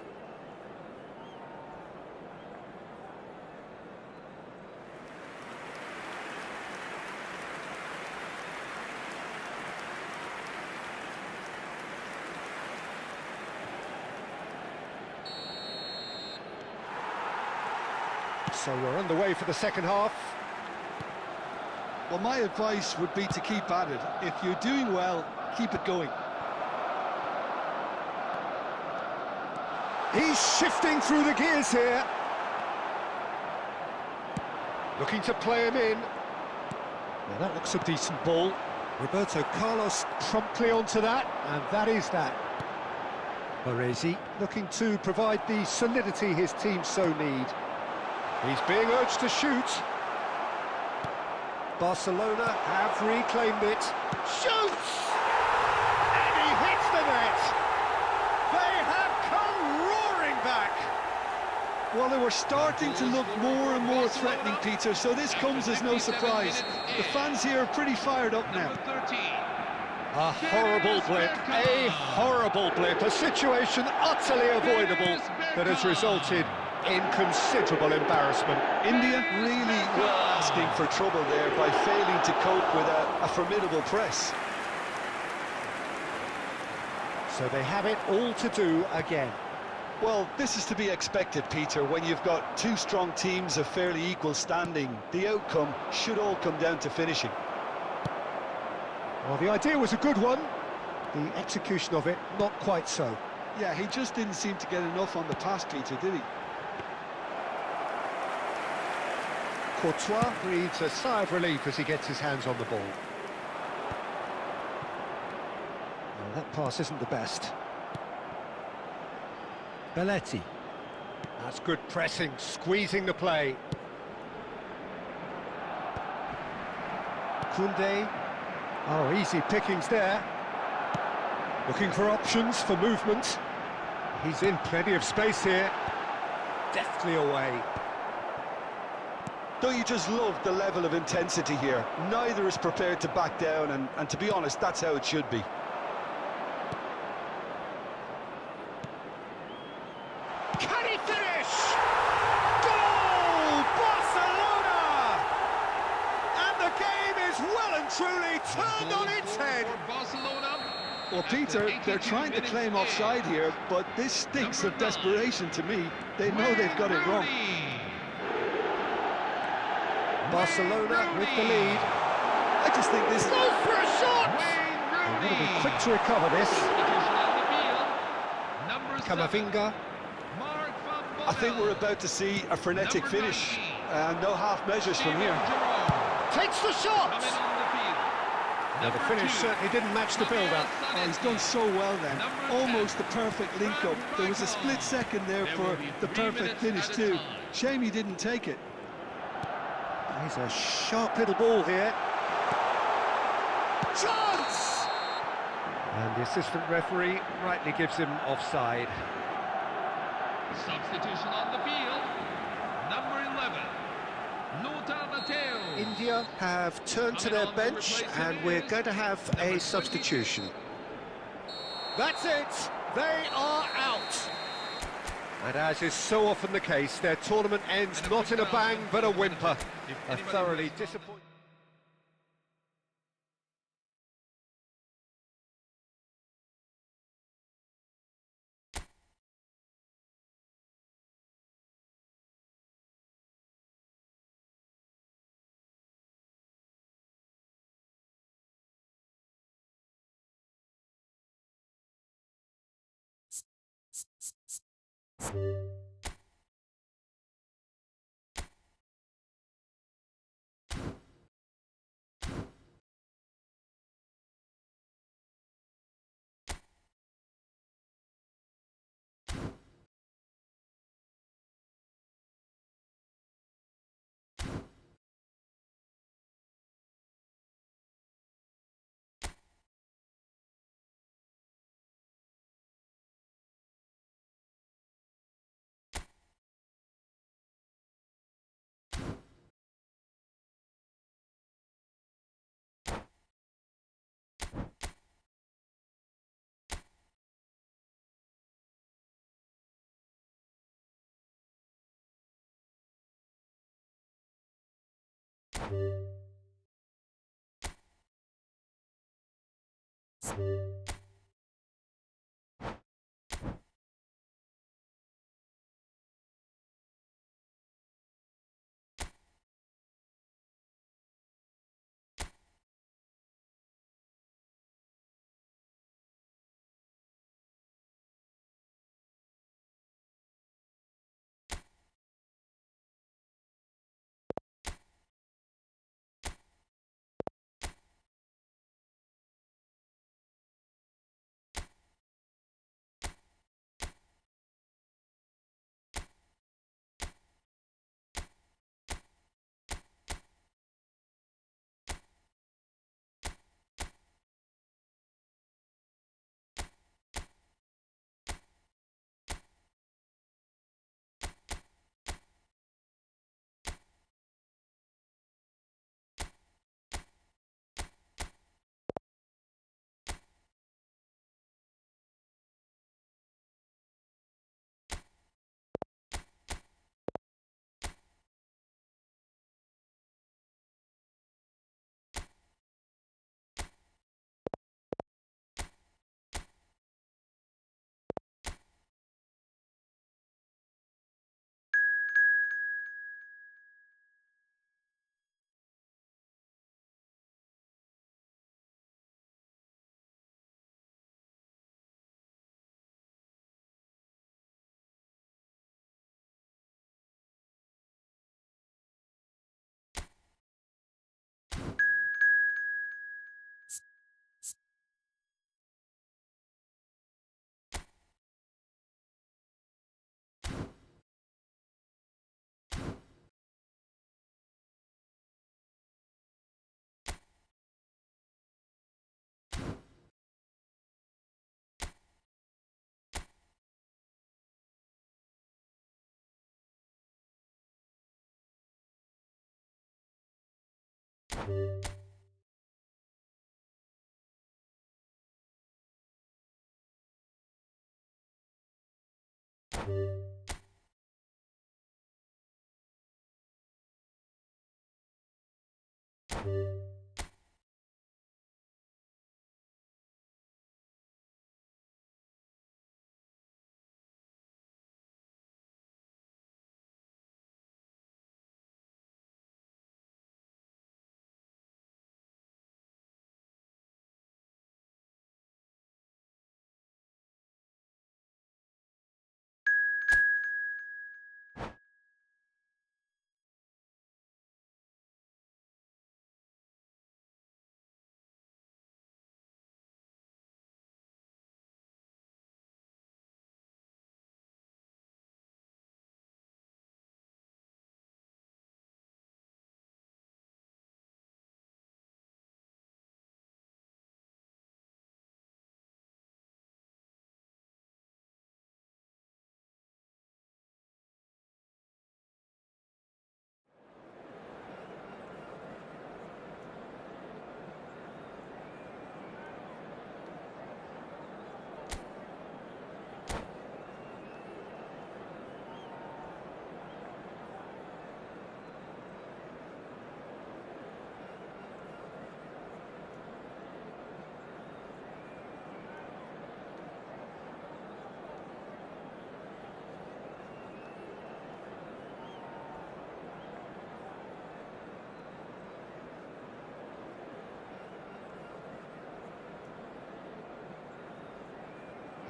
So we're underway for the second half. Well, my advice would be to keep at it. If you're doing well, keep it going. He's shifting through the gears here. Looking to play him in. Well, that looks a decent ball. Roberto Carlos promptly onto that, and that is that. Baresi looking to provide the solidity his team so need. He's being urged to shoot. Barcelona have reclaimed it. Shoots! And he hits the net! They have come roaring back! Well, they were starting to look more and more threatening, Peter, so this comes as no surprise. The fans here are pretty fired up now. Number 13. A horrible blip, a situation utterly avoidable that has resulted in considerable embarrassment. India really were asking for trouble there by failing to cope with a formidable press. So they have it all to do again. Well, this is to be expected, Peter, when you've got two strong teams of fairly equal standing. The outcome should all come down to finishing. Well, the idea was a good one. The execution of it, not quite so. Yeah, he just didn't seem to get enough on the pass, Peter, did he? Courtois breathes a sigh of relief as he gets his hands on the ball. Well, that pass isn't the best. Belletti. That's good pressing, squeezing the play. Koundé. Oh, easy pickings there. Looking for options for movement. He's in plenty of space here. Deftly away. Don't you just love the level of intensity here? Neither is prepared to back down, and to be honest, that's how it should be. Can he finish? Goal! Barcelona! And the game is well and truly turned on its head. Barcelona. Well, Peter, they're trying to claim offside here, but this stinks of desperation to me. They know they've got it wrong. Barcelona with the lead. I just think this... Go for a shot! They've got to be quick to recover this. Camavinga. I think we're about to see a frenetic finish. No half measures from here. Takes the shot! Now the finish certainly didn't match the build-up. Oh, he's done so well then. Almost the perfect link-up. There was a split second there for the perfect finish too. Shame he didn't take it. He's a sharp little ball here. Chance! And the assistant referee rightly gives him offside. Substitution on the field. Number 11. Lothar Matthäus. India have turned to their bench and we're going to have a substitution. That's it! They are out! And as is so often the case, their tournament ends not in a bang but a whimper. A thoroughly disappointing...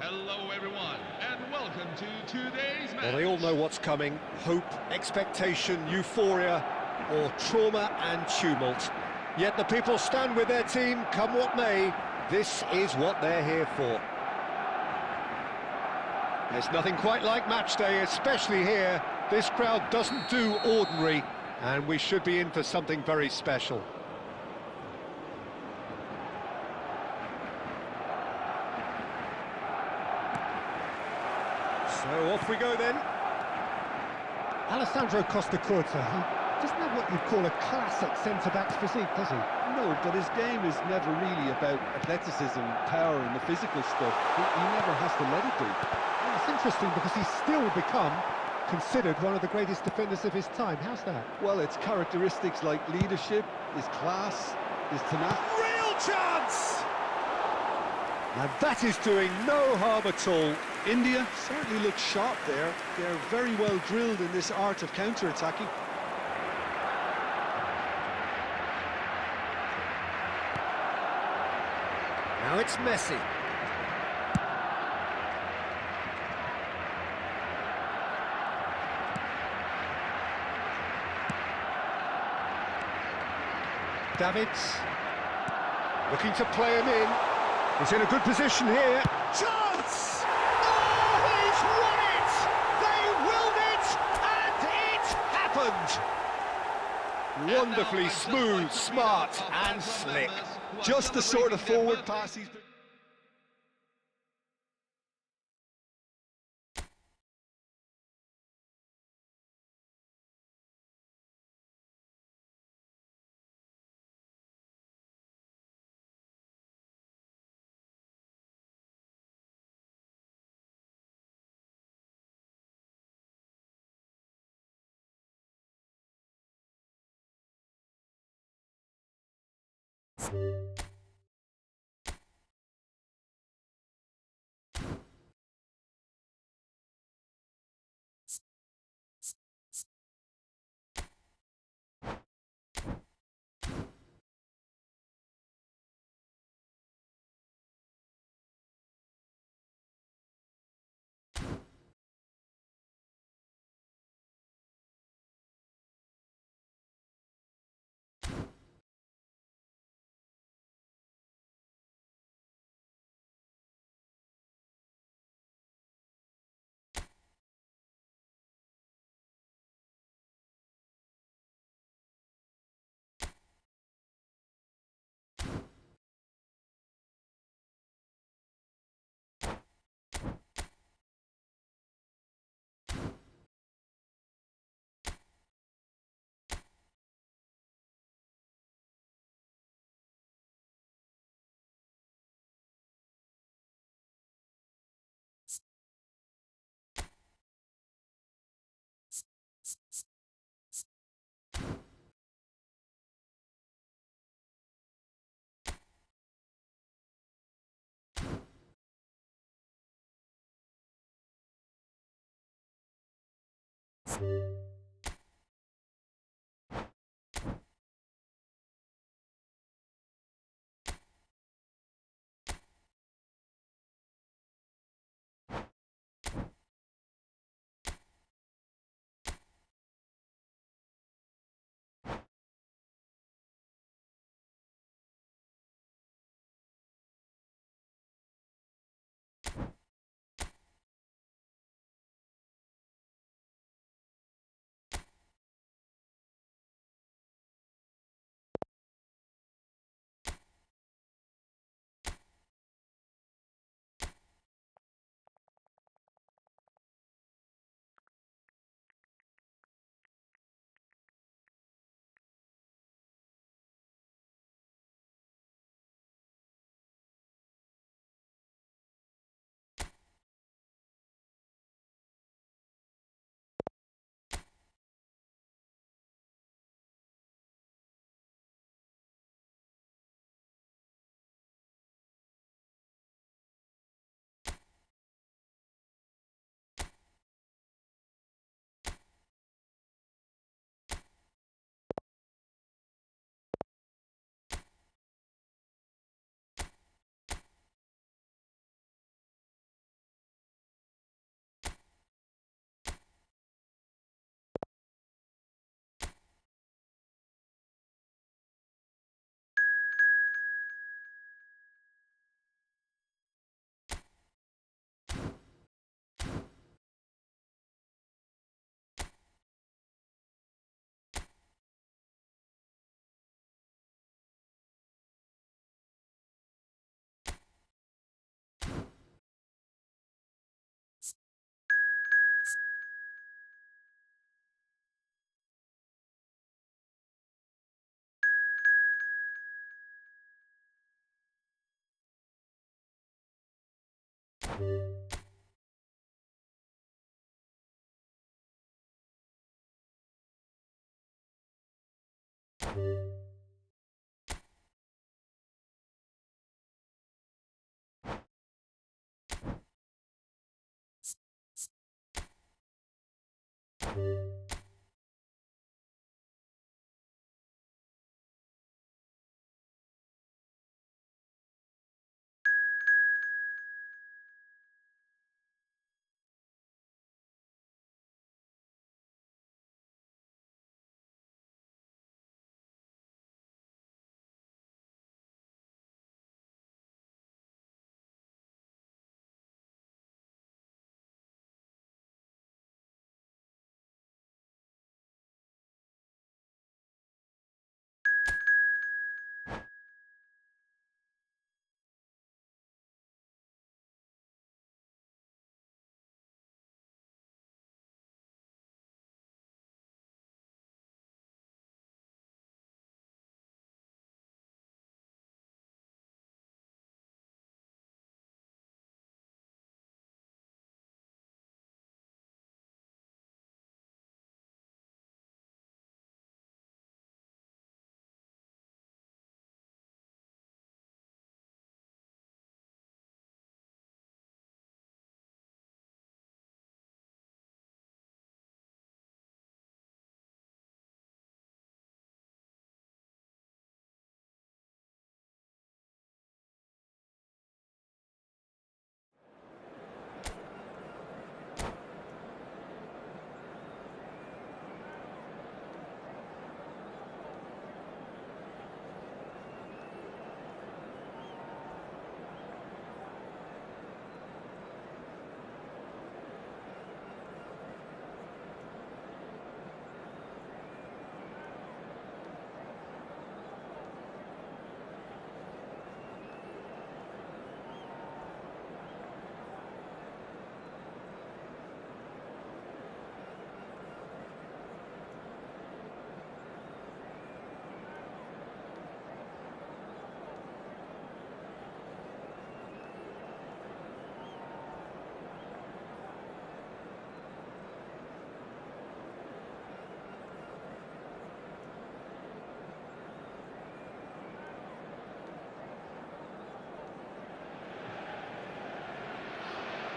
Hello everyone, and welcome to today's match. Well, they all know what's coming. Hope, expectation, euphoria, or trauma and tumult. Yet the people stand with their team, come what may. This is what they're here for. There's nothing quite like match day, especially here. This crowd doesn't do ordinary, and we should be in for something very special. So off we go then. Alessandro Costa Curta, he doesn't have what you'd call a classic centre-back's physique, does he? No, but his game is never really about athleticism, power and the physical stuff. He never has to let it be. Well, it's interesting because he's still become considered one of the greatest defenders of his time. How's that? Well, it's characteristics like leadership, his class, his tenacity. Real chance! And that is doing no harm at all. India certainly look sharp there. They're very well drilled in this art of counter-attacking. Now it's Messi. Davids looking to play him in. He's in a good position here. Chance! Oh, he's won it! They willed it, and it happened! Wonderfully smooth, smart, and slick. Just the sort of forward pass he's been...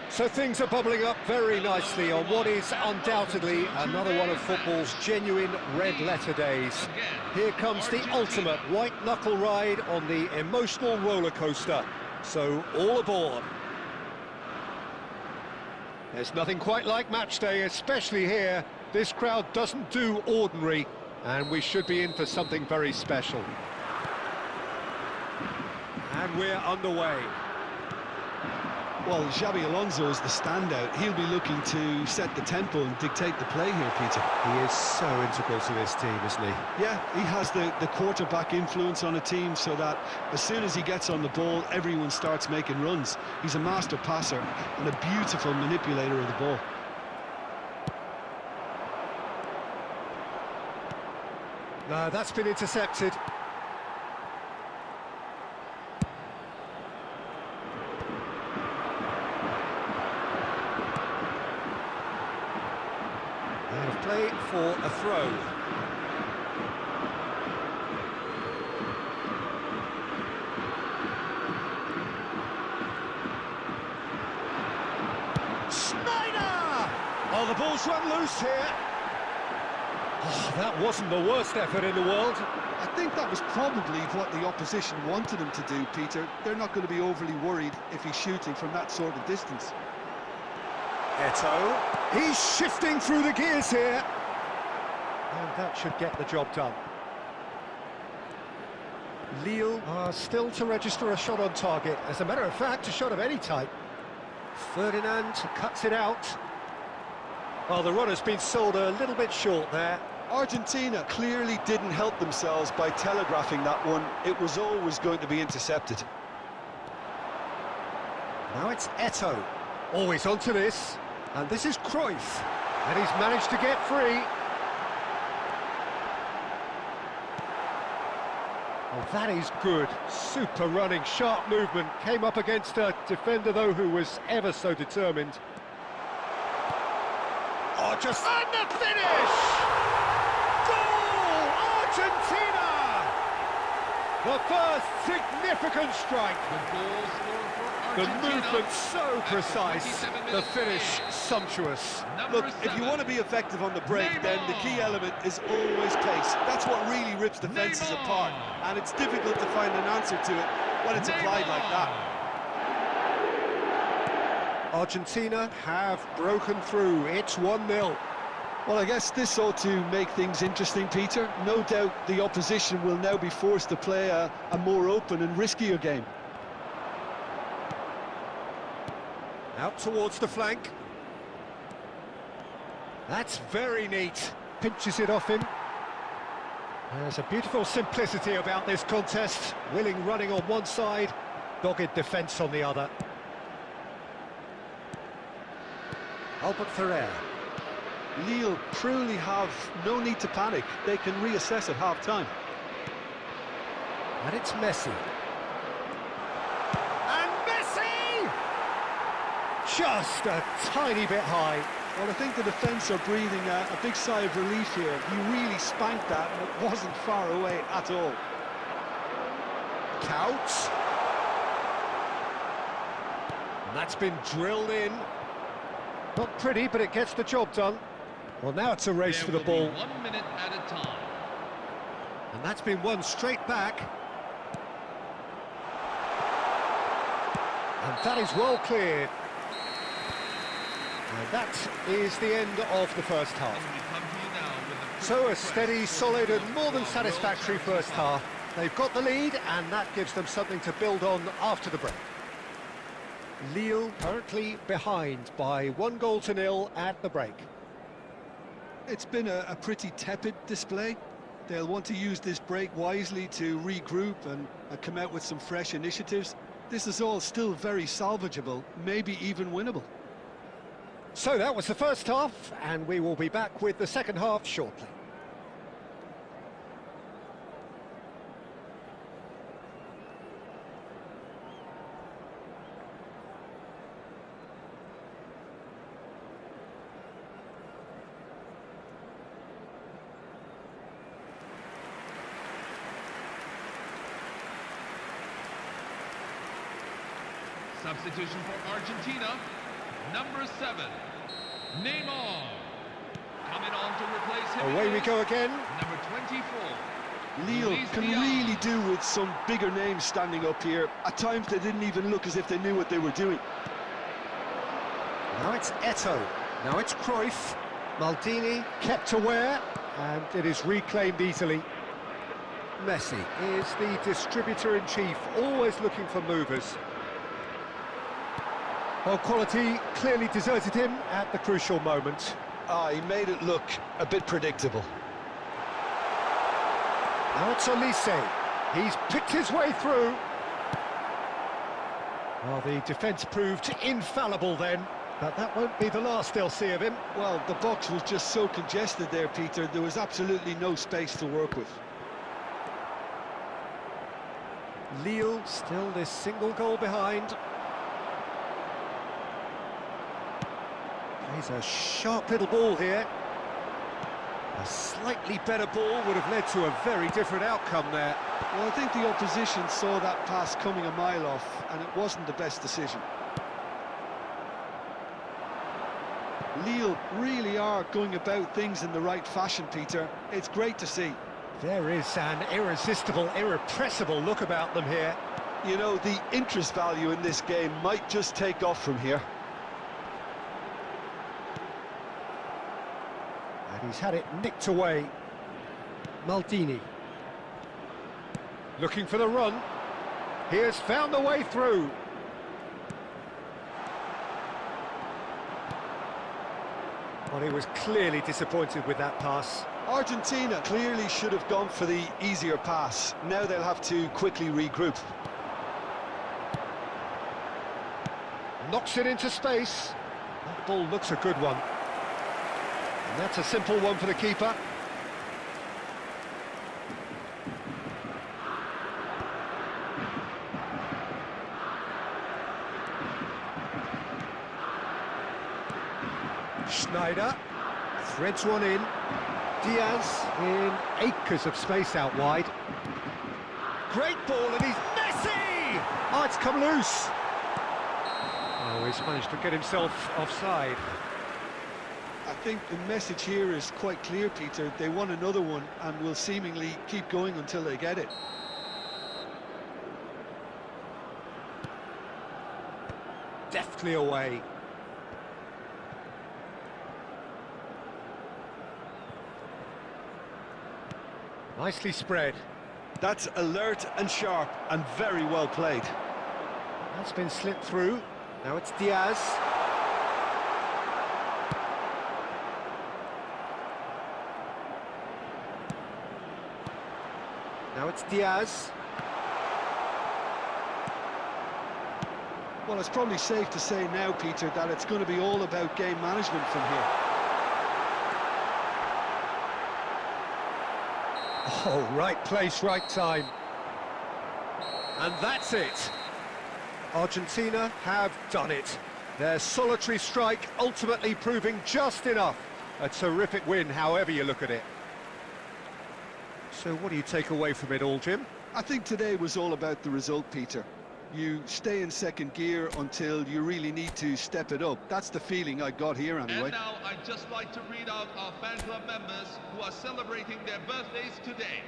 So things are bubbling up very nicely on what is undoubtedly another one of football's genuine red-letter days. Here comes the ultimate white-knuckle ride on the emotional roller coaster. So all aboard. There's nothing quite like match day, especially here. This crowd doesn't do ordinary, and we should be in for something very special. And we're underway. Well, Xabi Alonso is the standout. He'll be looking to set the tempo and dictate the play here, Peter. He is so integral to this team, isn't he? Yeah, he has the quarterback influence on a team so that as soon as he gets on the ball, everyone starts making runs. He's a master passer and a beautiful manipulator of the ball. No, that's been intercepted. Out of play for a throw. Snyder! Oh, the ball's run loose here. Oh, that wasn't the worst effort in the world. I think that was probably what the opposition wanted him to do, Peter. They're not going to be overly worried if he's shooting from that sort of distance. Eto, he's shifting through the gears here. And that should get the job done. Lille are still to register a shot on target. As a matter of fact, a shot of any type. Ferdinand cuts it out. Well, the run has been sold a little bit short there. Argentina clearly didn't help themselves by telegraphing that one. It was always going to be intercepted. Now it's Eto. Always onto this. And this is Cruyff. And he's managed to get free. Oh, that is good. Super running, sharp movement. Came up against a defender, though, who was ever so determined. Oh, just... And the finish! Goal! Argentina! The first significant strike. The movement so precise, the finish sumptuous. Look, if you want to be effective on the break, then the key element is always pace. That's what really rips defences apart, and it's difficult to find an answer to it when it's applied like that. Argentina have broken through. It's 1-0. Well, I guess this ought to make things interesting, Peter. No doubt the opposition will now be forced to play a more open and riskier game. Out towards the flank. That's very neat. Pinches it off him. There's a beautiful simplicity about this contest. Willing running on one side, dogged defence on the other. Albert Ferrer. Lille truly have no need to panic. They can reassess at half-time. And it's Messi. And Messi! Just a tiny bit high. Well, I think the defence are breathing a big sigh of relief here. He really spanked that, and it wasn't far away at all. Couch. And that's been drilled in. Not pretty, but it gets the job done. Well, now it's a race for the ball. 1 minute at a time. And that's been won straight back. And that is well cleared. And that is the end of the first half. So a steady, solid and more than satisfactory first half. They've got the lead and that gives them something to build on after the break. Lille currently behind by 1-0 at the break. It's been a pretty tepid display. They'll want to use this break wisely to regroup and come out with some fresh initiatives. This is all still very salvageable, maybe even winnable. So that was the first half, and we will be back with the second half shortly. Substitution for Argentina. Number 7, Neymar. Coming on to replace him. Away we go again. Number 24. Lille Luis can Diaz. really do with some bigger names standing up here. At times they didn't even look as if they knew what they were doing. Now it's Eto'o. Now it's Cruyff. Maldini kept aware, and it is reclaimed easily. Messi is the distributor-in-chief, always looking for movers. Well, quality clearly deserted him at the crucial moment. He made it look a bit predictable. Now it's Olise. He's picked his way through. Well, the defence proved infallible then, but that won't be the last they'll see of him. Well, the box was just so congested there, Peter. There was absolutely no space to work with. Lille still this single goal behind. Plays a sharp little ball here. A slightly better ball would have led to a very different outcome there. Well, I think the opposition saw that pass coming a mile off, and it wasn't the best decision. Lille really are going about things in the right fashion, Peter. It's great to see. There is an irresistible, irrepressible look about them here. You know, the interest value in this game might just take off from here. And he's had it nicked away. Maldini. Looking for the run. He has found the way through. Well, he was clearly disappointed with that pass. Argentina clearly should have gone for the easier pass. Now they'll have to quickly regroup. Knocks it into space. That ball looks a good one. And that's a simple one for the keeper. Schneider threads one in. Diaz in acres of space out wide. Great ball, and he's Messi! Oh, it's come loose. Oh, he's managed to get himself offside. I think the message here is quite clear, Peter. They want another one and will seemingly keep going until they get it. Deftly away. Nicely spread. That's alert and sharp and very well played. That's been slipped through. Now it's Diaz. Now it's Diaz. Well, it's probably safe to say now, Peter, that it's going to be all about game management from here. Oh, right place, right time. And that's it. Argentina have done it. Their solitary strike ultimately proving just enough. A terrific win, however you look at it. So what do you take away from it all, Jim? I think today was all about the result, Peter. You stay in second gear until you really need to step it up. That's the feeling I got here anyway. And now I'd just like to read out our fan club members who are celebrating their birthdays today.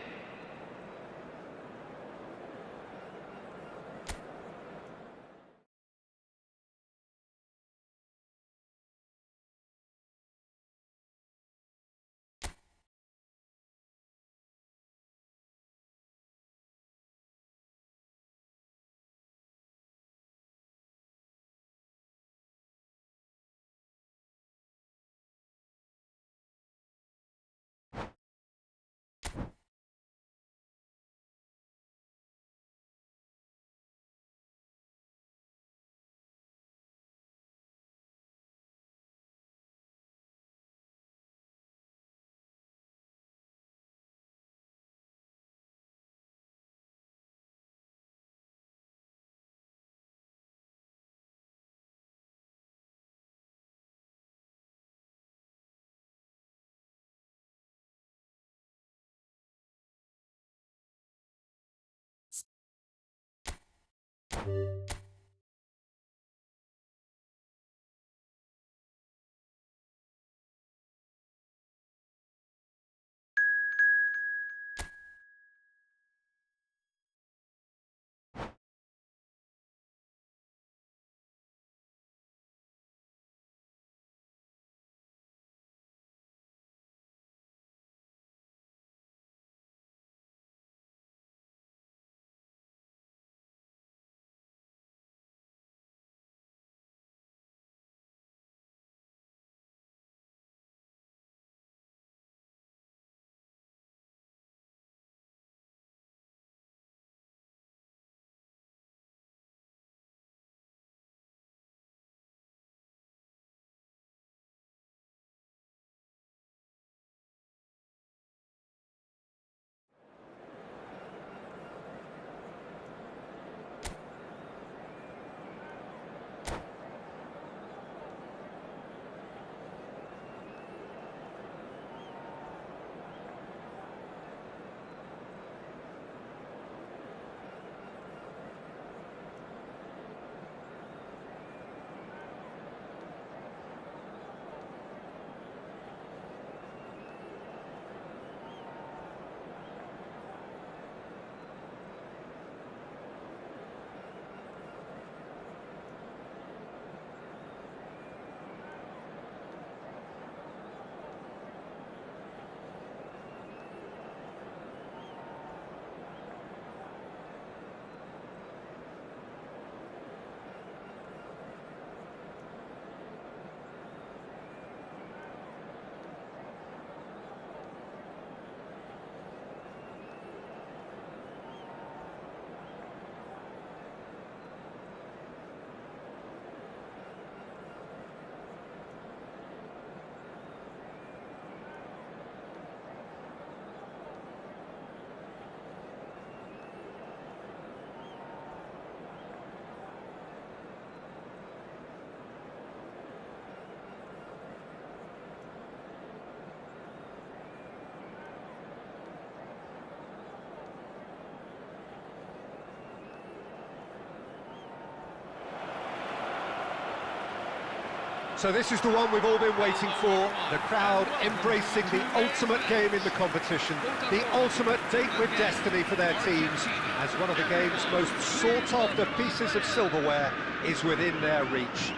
So this is the one we've all been waiting for, the crowd embracing the ultimate game in the competition, the ultimate date with destiny for their teams, as one of the game's most sought-after pieces of silverware is within their reach.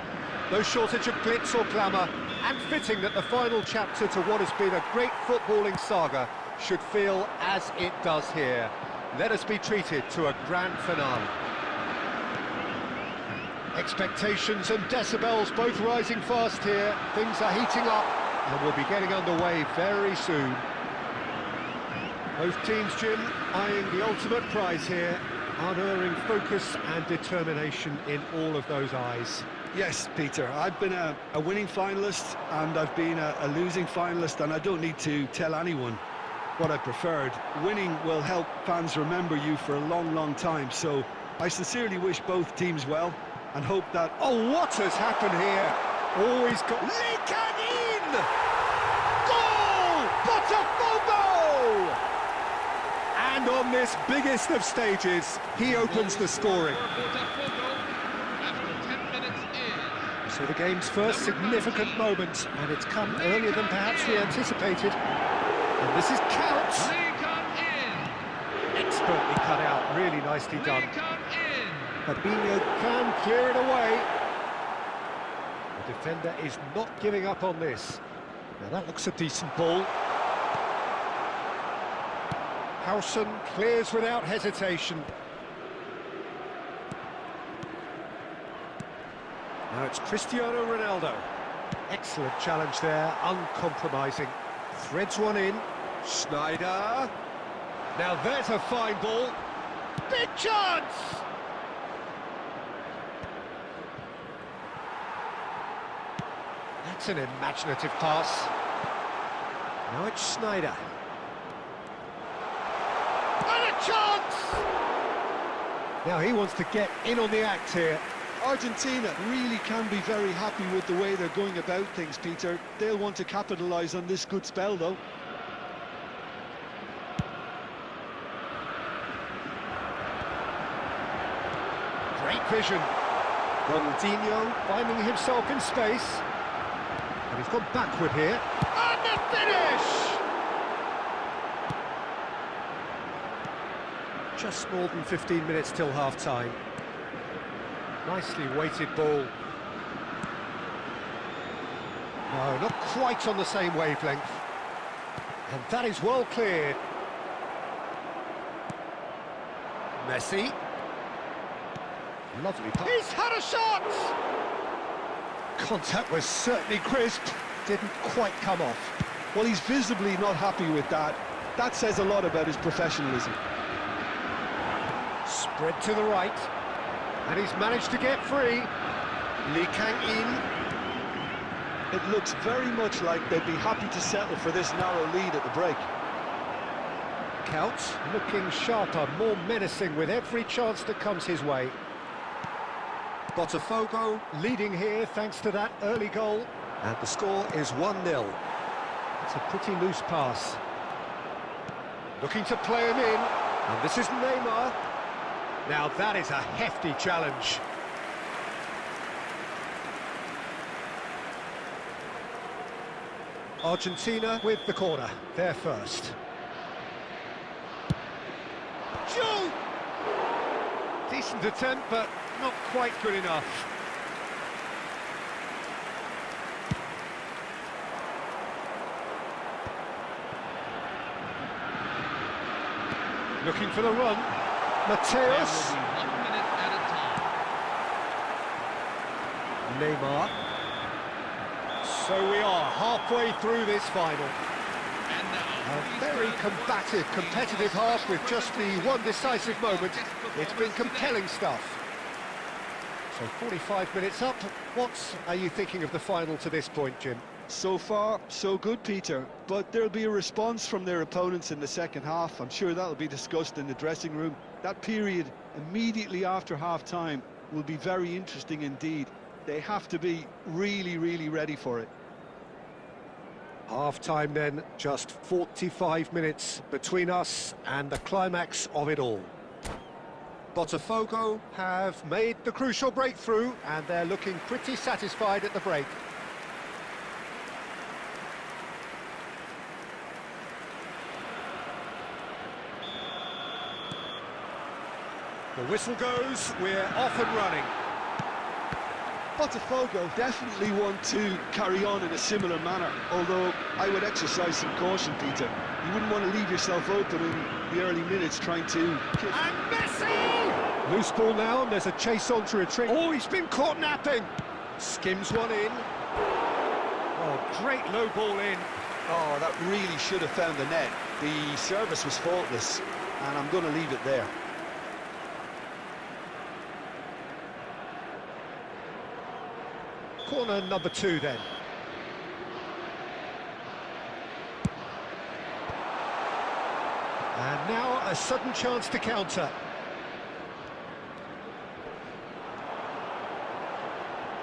No shortage of glitz or glamour, and fitting that the final chapter to what has been a great footballing saga should feel as it does here. Let us be treated to a grand finale. Expectations and decibels both rising fast here. Things are heating up and we'll be getting underway very soon. Both teams, Jim, eyeing the ultimate prize here. Unerring focus and determination in all of those eyes. Yes, Peter, I've been a winning finalist and I've been a losing finalist, and I don't need to tell anyone what I preferred. Winning will help fans remember you for a long, long time, so I sincerely wish both teams well and hope that... Oh, what has happened here? Oh, he's got... Leaking in! Goal! Botafogo! And on this biggest of stages, he opens the scoring. So the game's first significant moment, and it's come earlier than perhaps we anticipated. And this is Counts. Expertly cut out, really nicely done. Fabinho can clear it away. The defender is not giving up on this. Now that looks a decent ball. Howson clears without hesitation. Now it's Cristiano Ronaldo. Excellent challenge there, uncompromising. Threads one in. Schneider. Now there's a fine ball. Big chance! That's an imaginative pass. Now it's Schneider. And a chance! Now he wants to get in on the act here. Argentina really can be very happy with the way they're going about things, Peter. They'll want to capitalise on this good spell, though. Great vision. Ronaldinho finding himself in space. And he's gone backward here. And the finish! Just more than 15 minutes till half-time. Nicely weighted ball. No, not quite on the same wavelength. And that is well cleared. Messi. Lovely pass. He's had a shot! Contact was certainly crisp. Didn't quite come off. Well, he's visibly not happy with that. That says a lot about his professionalism. Spread to the right. And he's managed to get free. Lee Kang-in. It looks very much like they'd be happy to settle for this narrow lead at the break. Counts looking sharper, more menacing with every chance that comes his way. Botafogo leading here thanks to that early goal. And the score is 1-0. It's a pretty loose pass. Looking to play him in. And this is Neymar. Now that is a hefty challenge. Argentina with the corner, they're first. Shoot! Decent attempt, but not quite good enough. Looking for the run. Mateus. Neymar. So we are halfway through this final. A very combative, competitive half with just the one decisive moment. It's been compelling stuff. So 45 minutes up. What are you thinking of the final to this point, Jim? So far, so good, Peter. But there'll be a response from their opponents in the second half. I'm sure that'll be discussed in the dressing room. That period immediately after half-time will be very interesting indeed. They have to be really, really ready for it. Half-time then, just 45 minutes between us and the climax of it all. Botafogo have made the crucial breakthrough and they're looking pretty satisfied at the break. The whistle goes, we're off and running. Botafogo definitely want to carry on in a similar manner, although I would exercise some caution, Peter. You wouldn't want to leave yourself open in the early minutes trying to... And Messi! Loose ball now, and there's a chase on to retreat. Oh, he's been caught napping. Skims one in. Oh, great low ball in. Oh, that really should have found the net. The service was faultless, and I'm going to leave it there. Corner number 2 then. And now a sudden chance to counter.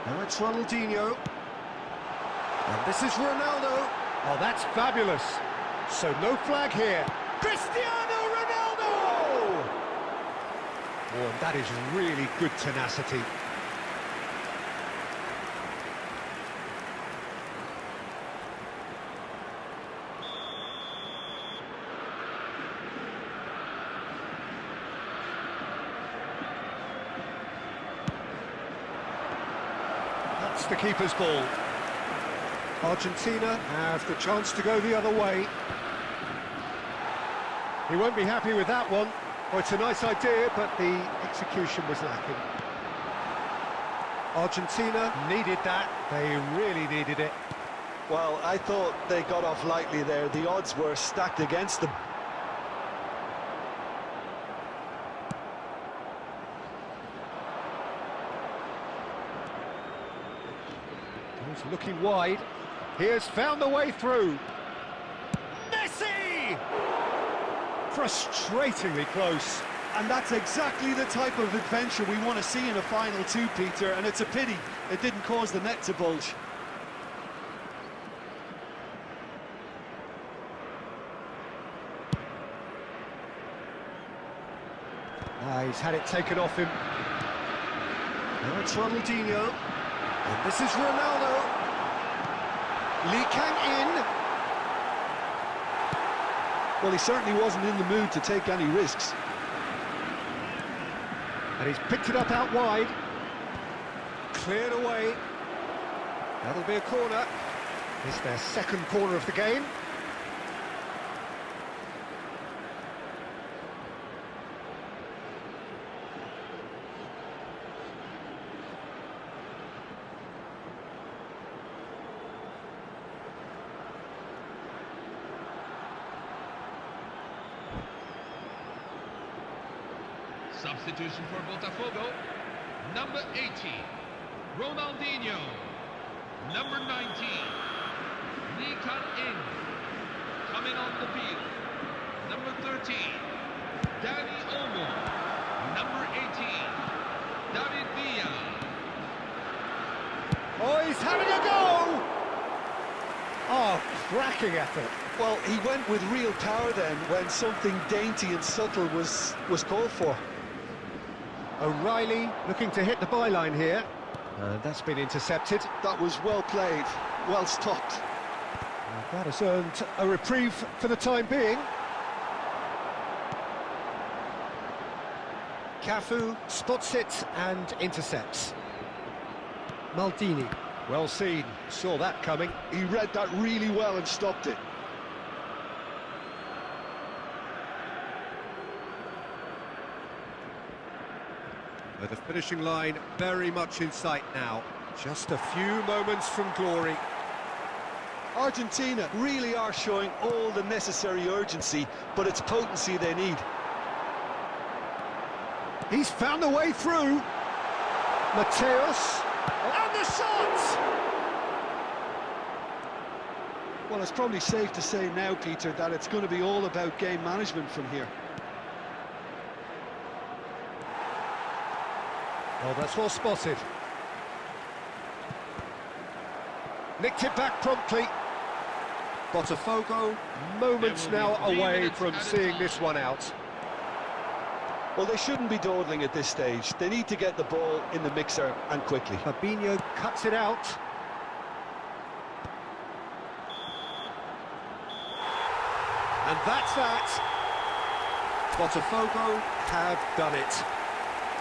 Now it's Ronaldinho. And this is Ronaldo. Oh, that's fabulous. So no flag here. Cristiano Ronaldo! Oh, and that is really good tenacity. That's the keeper's ball. Argentina have the chance to go the other way. He won't be happy with that one. Oh, it's a nice idea, but the execution was lacking. Argentina needed that. They really needed it. Well, I thought they got off lightly there. The odds were stacked against them. He's looking wide. He has found the way through. Messi! Frustratingly close. And that's exactly the type of adventure we want to see in a final two, Peter, and it's a pity it didn't cause the net to bulge. He's had it taken off him. Now it's Ronaldinho. And this is Ronaldo. Lee Kang in. Well, he certainly wasn't in the mood to take any risks. And he's picked it up out wide. Cleared away. That'll be a corner. It's their second corner of the game. Substitution for Botafogo. Number 18, Ronaldinho. Number 19, Lee Kang-in. Coming on the field. Number 13, Danny Olmo. Number 18, David Villa. Oh, he's having a go! Oh, cracking effort. Well, he went with real power then when something dainty and subtle was called for. O'Reilly looking to hit the byline here. That's been intercepted. That was well played, well stopped. That has earned a reprieve for the time being. Cafu spots it and intercepts. Maldini, well seen, saw that coming. He read that really well and stopped it. With the finishing line very much in sight now. Just a few moments from glory. Argentina really are showing all the necessary urgency, but it's potency they need. He's found the way through. Mateus, and the shot! Well, it's probably safe to say now, Peter, that it's going to be all about game management from here. Oh, that's well spotted. Nicked it back promptly. Botafogo, moments now away from seeing this one out. Well, they shouldn't be dawdling at this stage. They need to get the ball in the mixer and quickly. Fabinho cuts it out. And that's that. Botafogo have done it.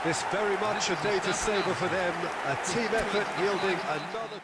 This very much a day to savour for them, a team effort yielding another...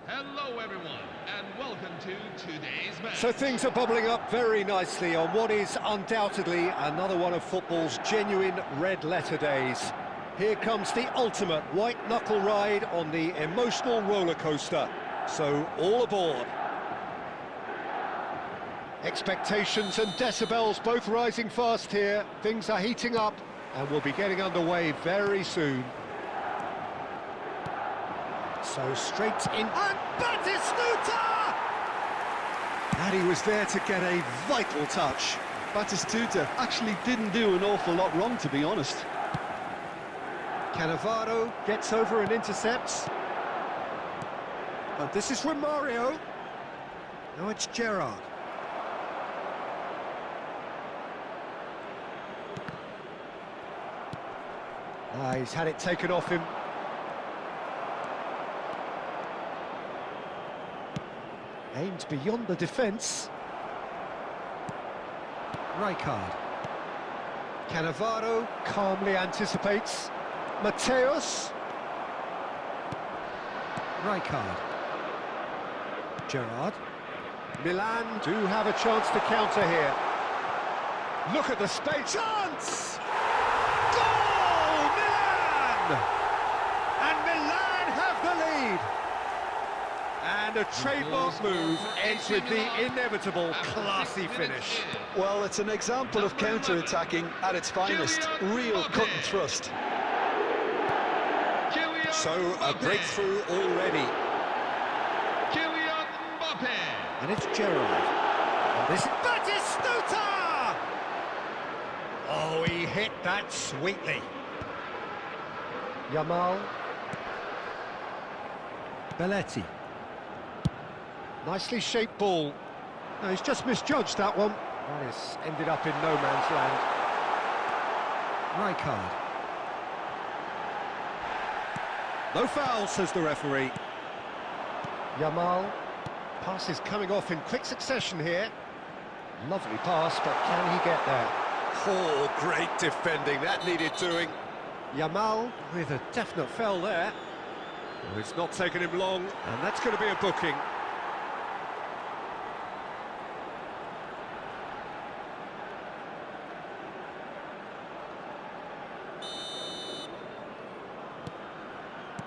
Hello everyone, and welcome to today's match. So things are bubbling up very nicely on what is undoubtedly another one of football's genuine red-letter days. Here comes the ultimate white-knuckle ride on the emotional roller coaster. So, all aboard. Expectations and decibels both rising fast here. Things are heating up and we'll be getting underway very soon. So straight in, and Batistuta! And he was there to get a vital touch. Batistuta actually didn't do an awful lot wrong, to be honest. Cannavaro gets over and intercepts. And this is Romario. Now it's Gerrard. He's had it taken off him. Aimed beyond the defence. Rijkaard. Cannavaro calmly anticipates. Mateus. Rijkaard. Gerrard. Milan do have a chance to counter here. Look at the space. Chance! Goal! Milan! And Milan have the lead. And a trademark move ends with the inevitable classy finish. Well, it's an example of counter-attacking at its finest. Real cut and thrust. So, a breakthrough already. And it's Gerrard. And this is Batistuta! Oh, he hit that sweetly. Yamal. Belletti. Nicely shaped ball. No, he's just misjudged that one. That has ended up in no man's land. Rijkaard. No foul, says the referee. Yamal. Pass is coming off in quick succession here. Lovely pass, but can he get there? Oh, great defending. That needed doing. Yamal with a definite foul there. Oh, it's not taken him long, and that's going to be a booking.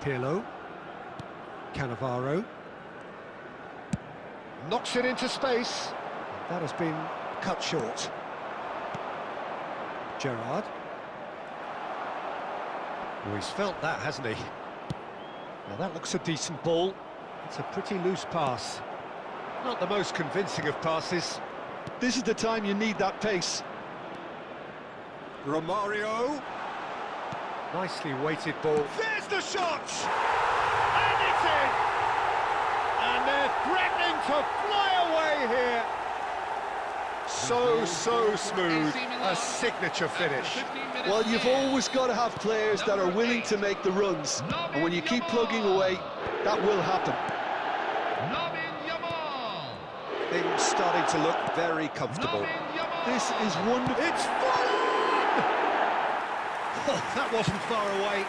Pirlo. Cannavaro. Knocks it into space. That has been cut short. Gerrard. Oh, he's felt that, hasn't he? Now that looks a decent ball. It's a pretty loose pass. Not the most convincing of passes. This is the time you need that pace. Romario. Nicely weighted ball. There's the shot! And it's in! And they're threatening to fly away here. So smooth. A signature finish. Well, you've always got to have players that are willing to make the runs. And when you keep plugging away, that will happen. Things starting to look very comfortable. This is wonderful. It's fallen! Oh, that wasn't far away.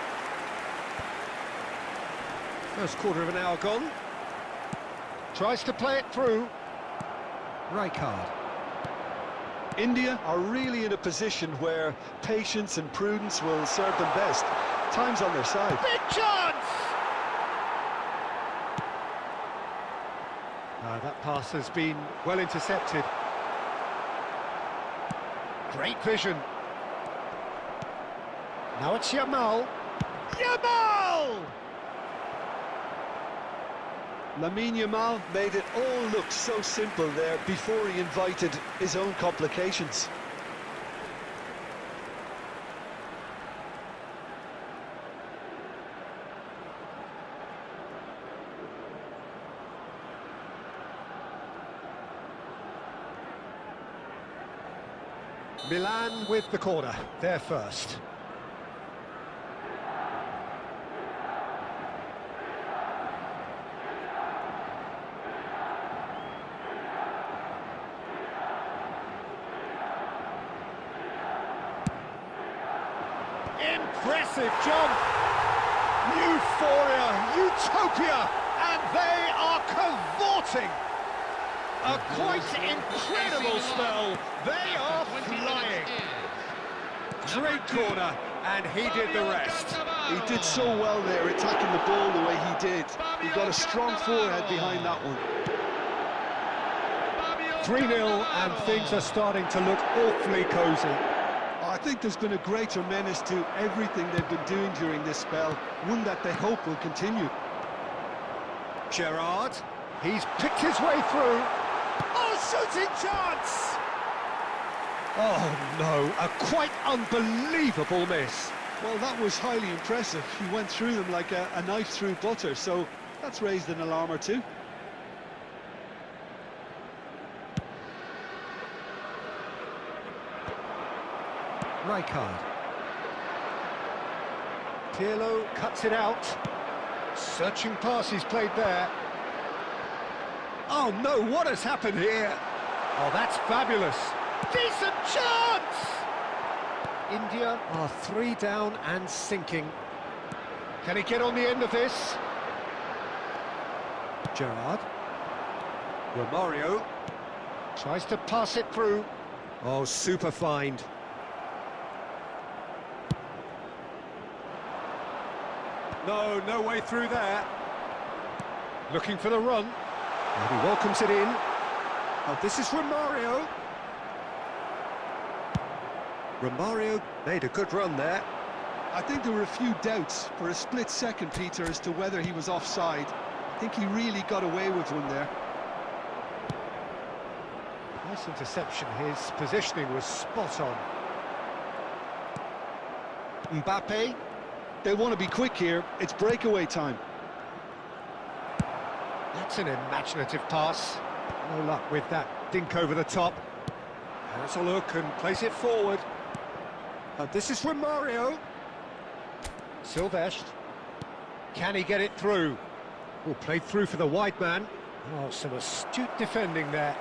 First quarter of an hour gone. Tries to play it through. Rijkaard. India are really in a position where patience and prudence will serve them best. Time's on their side. Big chance! That pass has been well intercepted. Great vision. Now it's Yamal. Yamal! Lamine Yamal made it all look so simple there before he invited his own complications. Milan with the corner, they're first. Impressive jump! Euphoria, utopia, and they are cavorting! A quite incredible spell. They are flying. Great corner, and he did the rest. He did so well there, attacking the ball the way he did. He got a strong forehead behind that one. 3-0, and things are starting to look awfully cosy. I think there's been a greater menace to everything they've been doing during this spell, one that they hope will continue. Gerrard, he's picked his way through. Oh, shooting chance! Oh no, a quite unbelievable miss. Well, that was highly impressive. He went through them like a knife through butter, so that's raised an alarm or two. Rijkaard. Pirlo cuts it out. Searching pass he's played there. Oh no, what has happened here? Oh, that's fabulous. Decent chance! India are 3 down and sinking. Can he get on the end of this? Gerrard. Romario tries to pass it through. Oh, super find. No way through there. Looking for the run. And he welcomes it in. Oh, this is Romario. Romario made a good run there. I think there were a few doubts for a split second, Peter, as to whether he was offside. I think he really got away with one there. Nice interception. His positioning was spot on. Mbappe. They want to be quick here. It's breakaway time. That's an imaginative pass. No luck with that dink over the top. Has a look and plays it forward. And this is Romario. Silvestre. Can he get it through? Oh, played through for the wide man. Oh, some astute defending there.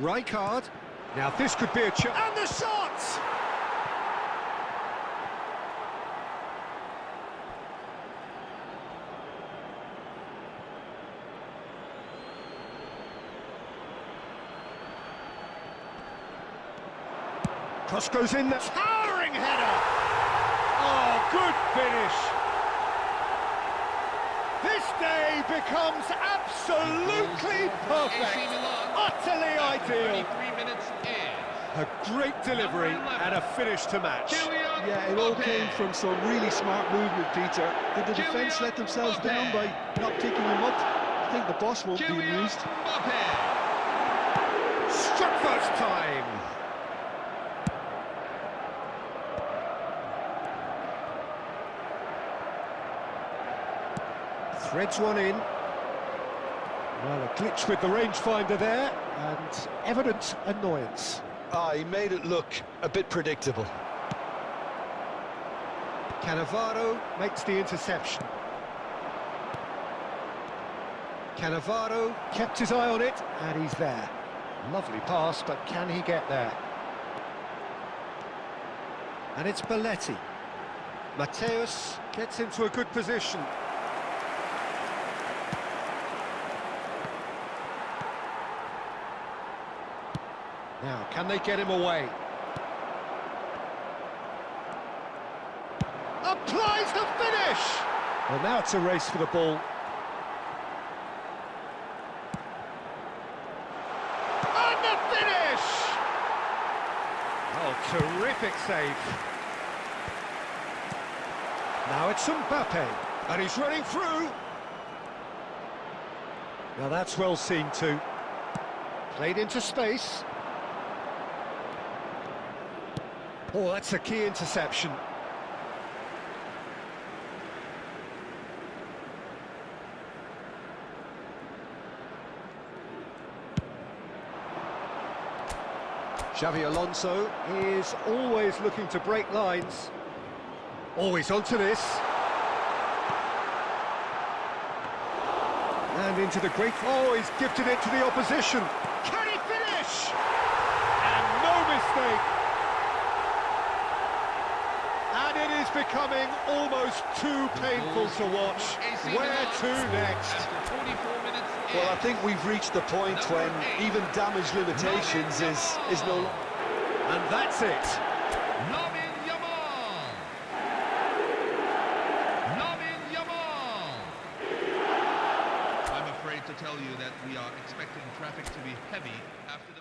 Rijkaard. Now this could be a chance. And the shot! Cross goes in. That's towering header. Oh, good finish. This day becomes absolutely perfect. Utterly ideal. 23 minutes in. A great delivery and a finish to match. Yeah, it all came from some really smart movement, Peter. Did the defence let themselves down by not picking him up? I think the boss won't be amused. Struck first time. Threads one in. Well, a glitch with the rangefinder there, and evident annoyance. He made it look a bit predictable. Cannavaro makes the interception. Cannavaro kept his eye on it, and he's there. Lovely pass, but can he get there? And it's Belletti. Mateus gets into a good position. Now, can they get him away? Applies the finish! Well, now it's a race for the ball. And the finish! Oh, terrific save. Now it's Mbappe, and he's running through. Now that's well seen too. Played into space. Oh, that's a key interception. Xavi Alonso is always looking to break lines. Always onto this. And into the great... Oh, he's gifted it to the opposition. Can he finish? And no mistake. And it is becoming almost too painful to watch. Where to next? Well, I think we've reached the point when even damage limitations is no... And that's it. I'm afraid to tell you that we are expecting traffic to be heavy after the...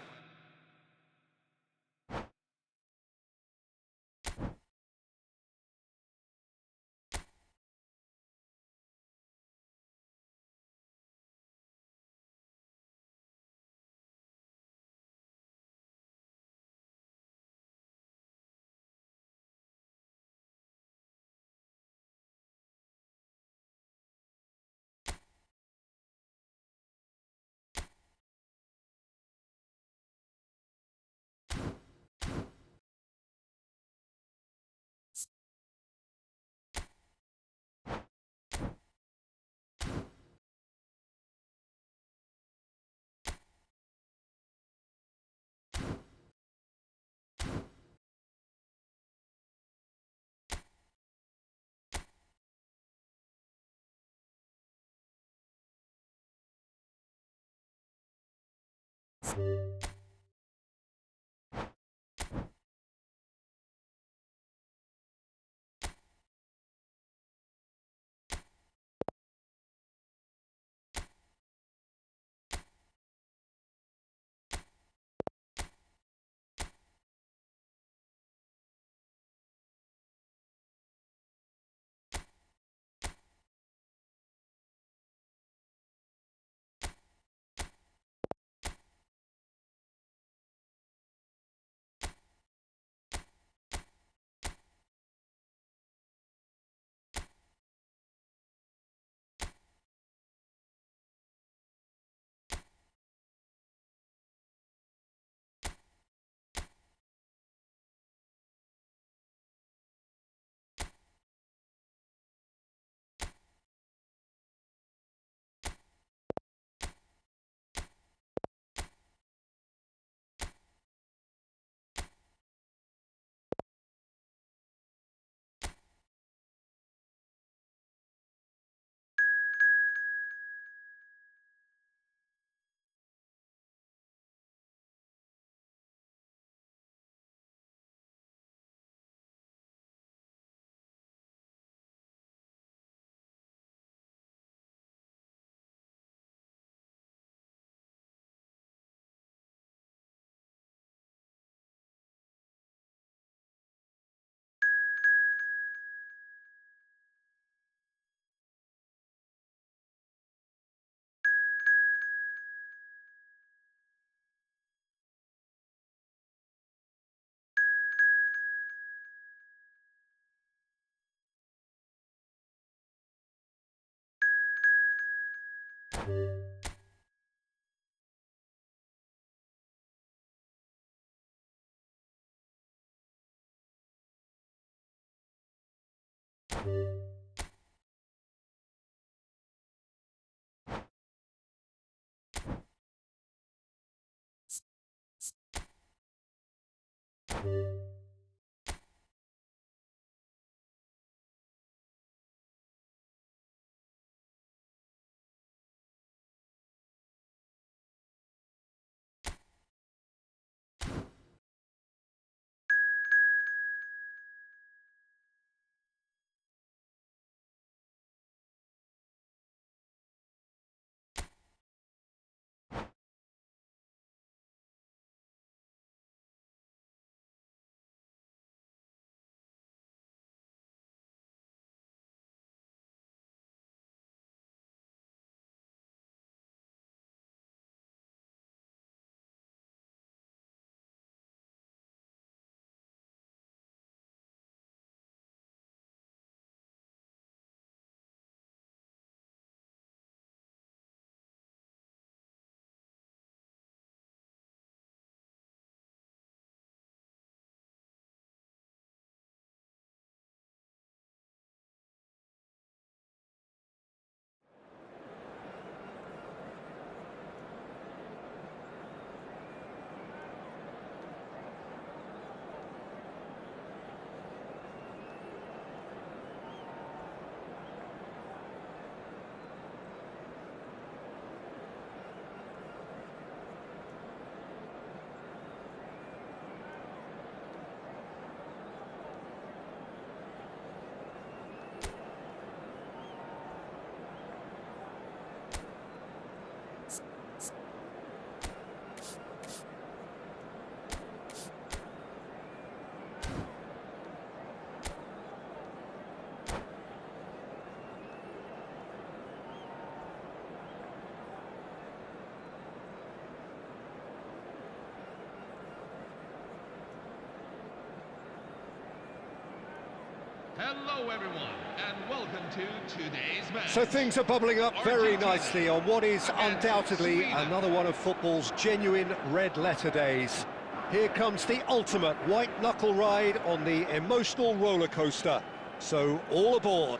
Hello everyone, and welcome to today's match. So things are bubbling up very nicely on what is undoubtedly another one of football's genuine red-letter days. Here comes the ultimate white-knuckle ride on the emotional roller coaster. So all aboard.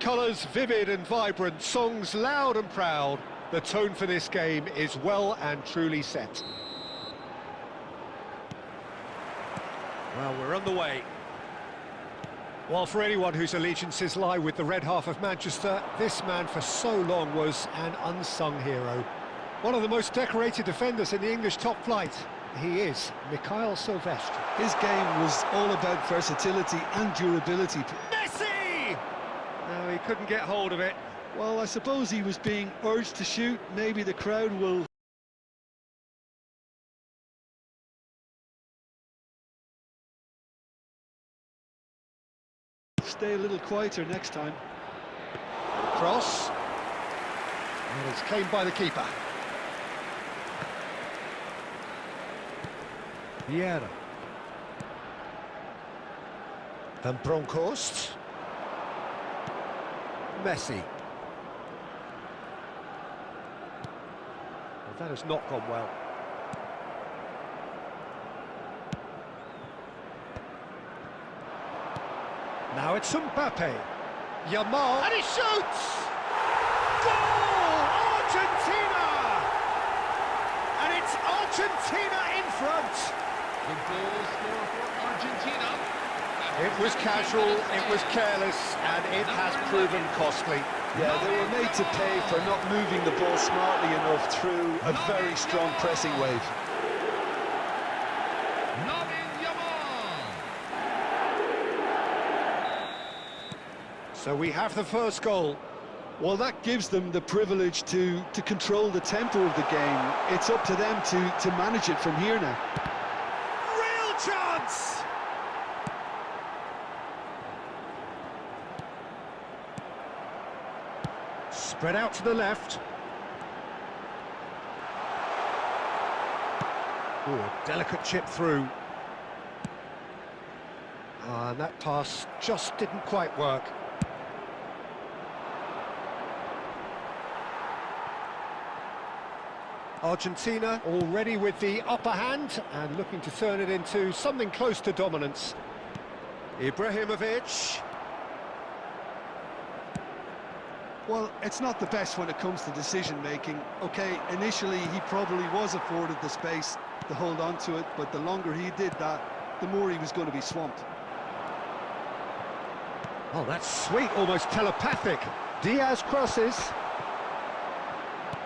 Colours vivid and vibrant, songs loud and proud. The tone for this game is well and truly set. Well, we're on the way. While for anyone whose allegiances lie with the red half of Manchester, this man for so long was an unsung hero. One of the most decorated defenders in the English top flight. He is Mikhail Silvestre. His game was all about versatility and durability. Messi! No, he couldn't get hold of it. Well, I suppose he was being urged to shoot. Maybe the crowd will stay a little quieter next time. Cross. And it's claimed by the keeper. Vieira. Van Bronckhorst. Messi. Well, that has not gone well. Now it's Mbappe. Yamal. And he shoots! Goal! Argentina! And it's Argentina in front. The goal score for Argentina. It was casual, it was careless, and it has proven costly. Yeah, they were made to pay for not moving the ball smartly enough through a very strong pressing wave. So we have the first goal. Well, that gives them the privilege to control the tempo of the game. It's up to them to manage it from here now. Real chance! Spread out to the left. Ooh, a delicate chip through. And that pass just didn't quite work. Argentina already with the upper hand and looking to turn it into something close to dominance. Ibrahimovic. Well, it's not the best when it comes to decision-making. Okay, initially he probably was afforded the space to hold on to it, but the longer he did that, the more he was going to be swamped. Oh, that's sweet, almost telepathic. Diaz crosses.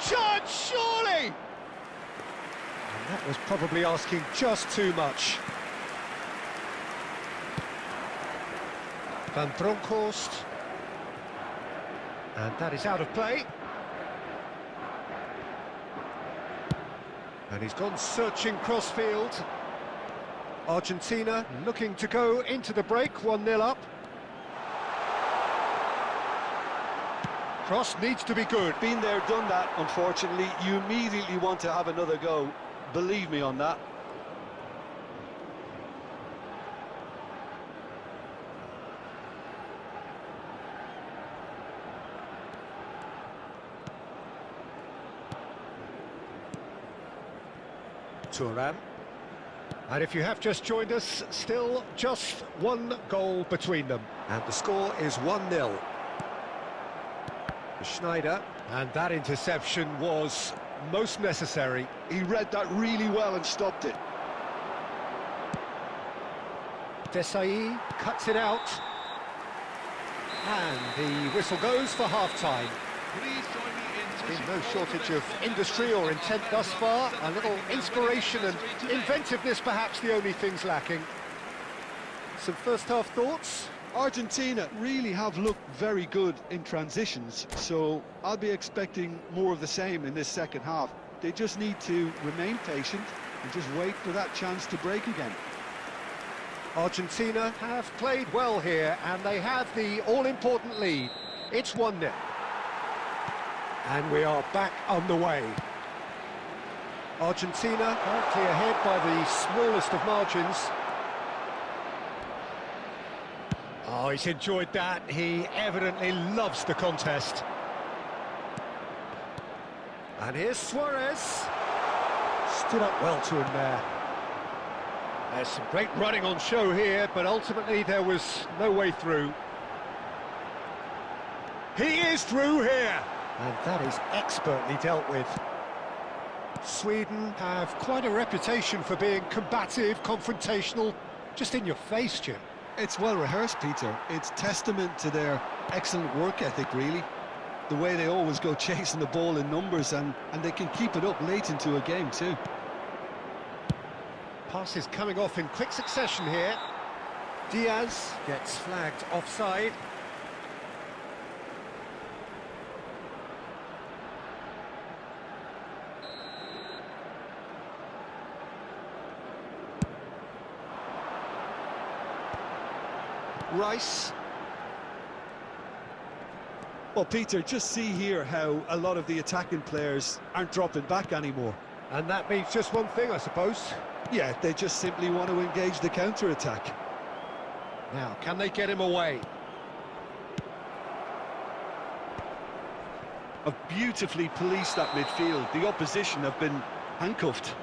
Chance, surely! And that was probably asking just too much. Van Bronckhorst. And that is out of play. And he's gone searching crossfield. Argentina looking to go into the break, 1-0 up. Cross needs to be good. Been there, done that, unfortunately. You immediately want to have another go. Believe me on that. Thuram. And if you have just joined us, still just one goal between them. And the score is 1-0. Schneider, and that interception was most necessary. He read that really well and stopped it. Desai cuts it out. And the whistle goes for half-time. Please join me in Been no shortage of industry or intent thus far. A little inspiration and inventiveness, perhaps the only things lacking. Some first-half thoughts? Argentina really have looked very good in transitions, so I'll be expecting more of the same in this second half. They just need to remain patient and just wait for that chance to break again. Argentina have played well here, and they have the all-important lead. It's 1-0. And we are back on the way. Argentina currently ahead by the smallest of margins. Oh, he's enjoyed that. He evidently loves the contest. And here's Suarez. Stood up well to him there. There's some great running on show here, but ultimately there was no way through. He is through here! And that is expertly dealt with. Sweden have quite a reputation for being combative, confrontational, just in your face, Jim. It's well rehearsed, Peter. It's testament to their excellent work ethic, really. The way they always go chasing the ball in numbers, and they can keep it up late into a game too. Passes coming off in quick succession here. Diaz gets flagged offside. Rice. Well, Peter, just see here how a lot of the attacking players aren't dropping back anymore. And that means just one thing, I suppose. Yeah, they just simply want to engage the counter-attack. Now, can they get him away? Have beautifully policed that midfield. The opposition have been handcuffed.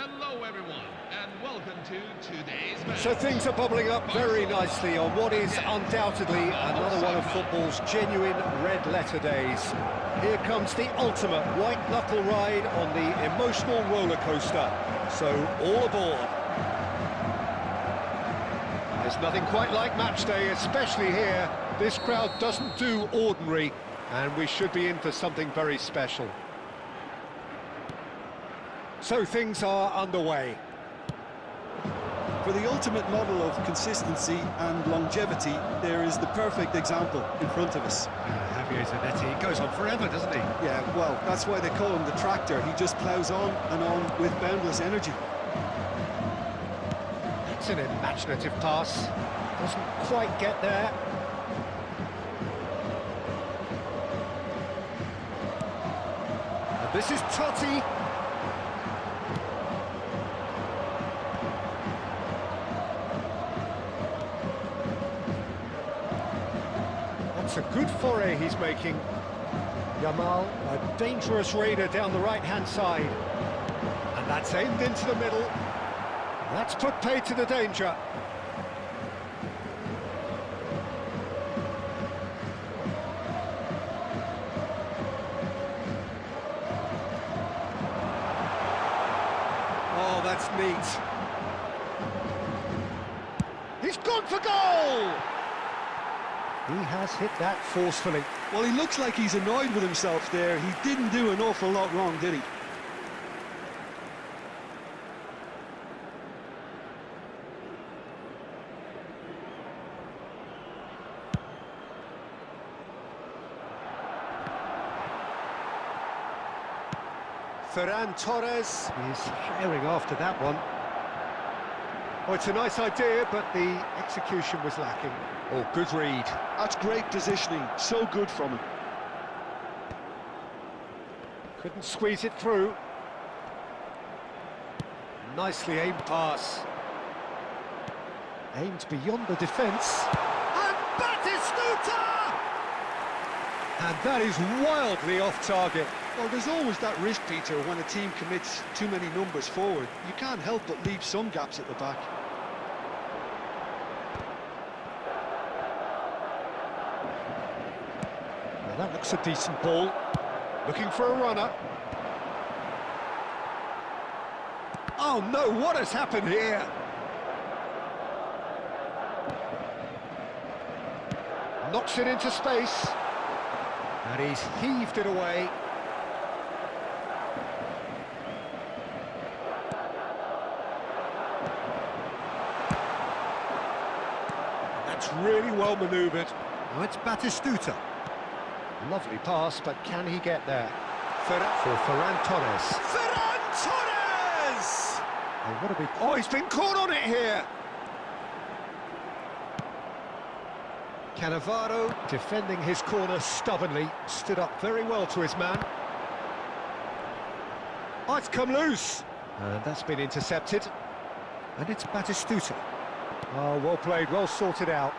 Hello everyone, and welcome to today's match. So things are bubbling up very nicely on what is undoubtedly another one of football's genuine red-letter days. Here comes the ultimate white-knuckle ride on the emotional roller coaster. So all aboard. There's nothing quite like match day, especially here. This crowd doesn't do ordinary, and we should be in for something very special. So things are underway. For the ultimate model of consistency and longevity, there is the perfect example in front of us. Javier Zanetti goes on forever, doesn't he? Yeah, well, that's why they call him the tractor. He just ploughs on and on with boundless energy. It's an imaginative pass. Doesn't quite get there. And this is Totti. That's a good foray he's making. Yamal, a dangerous raider down the right-hand side. And that's aimed into the middle. That's put paid to the danger. Oh, that's neat. He's gone for goal! He has hit that forcefully. Well, he looks like he's annoyed with himself there. He didn't do an awful lot wrong, did he? Ferran Torres is herring after that one. Oh, it's a nice idea, but the execution was lacking. Oh, good read. That's great positioning. So good from him. Couldn't squeeze it through. Nicely aimed pass. Aimed beyond the defence. And Batistuta! And that is wildly off target. Well, there's always that risk, Peter, when a team commits too many numbers forward. You can't help but leave some gaps at the back. Well, that looks a decent ball. Looking for a runner. Oh no, what has happened here? Knocks it into space. And he's heaved it away. That's really well manoeuvred. Now it's Batistuta. Lovely pass, but can he get there? For Ferran Torres. Ferran Torres! Oh, what a big... Oh, he's been caught on it here! Cannavaro defending his corner stubbornly, stood up very well to his man. Oh, it's come loose! And that's been intercepted. And it's Batistuta. Oh, well played, well sorted out.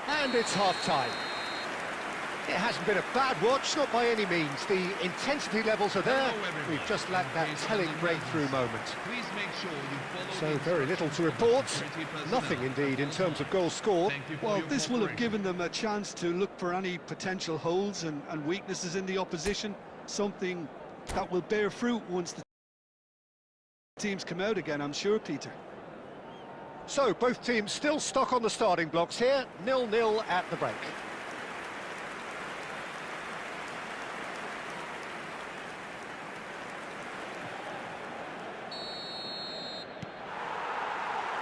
And it's half-time. It hasn't been a bad watch, not by any means. The intensity levels are there. We've just lacked that telling breakthrough moment. Please make sure you follow So very little to report. Nothing indeed in terms of goals scored. Well, this will have given them a chance to look for any potential holes and weaknesses in the opposition. Something that will bear fruit once the teams come out again, I'm sure, Peter. So both teams still stuck on the starting blocks here. 0-0 at the break.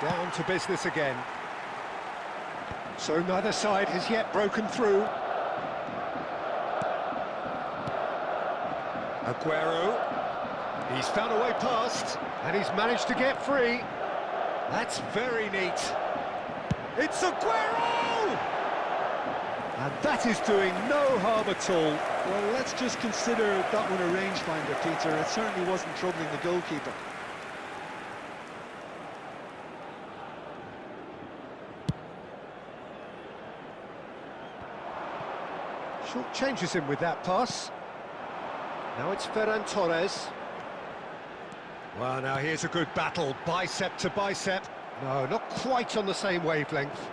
Down to business again. So neither side has yet broken through. Aguero. He's found a way past, and he's managed to get free. That's very neat. It's Aguero! And that is doing no harm at all. Well, let's just consider that one a rangefinder, Peter. It certainly wasn't troubling the goalkeeper. Short changes him with that pass. Now it's Ferran Torres. Well, now here's a good battle, bicep to bicep. No, not quite on the same wavelength.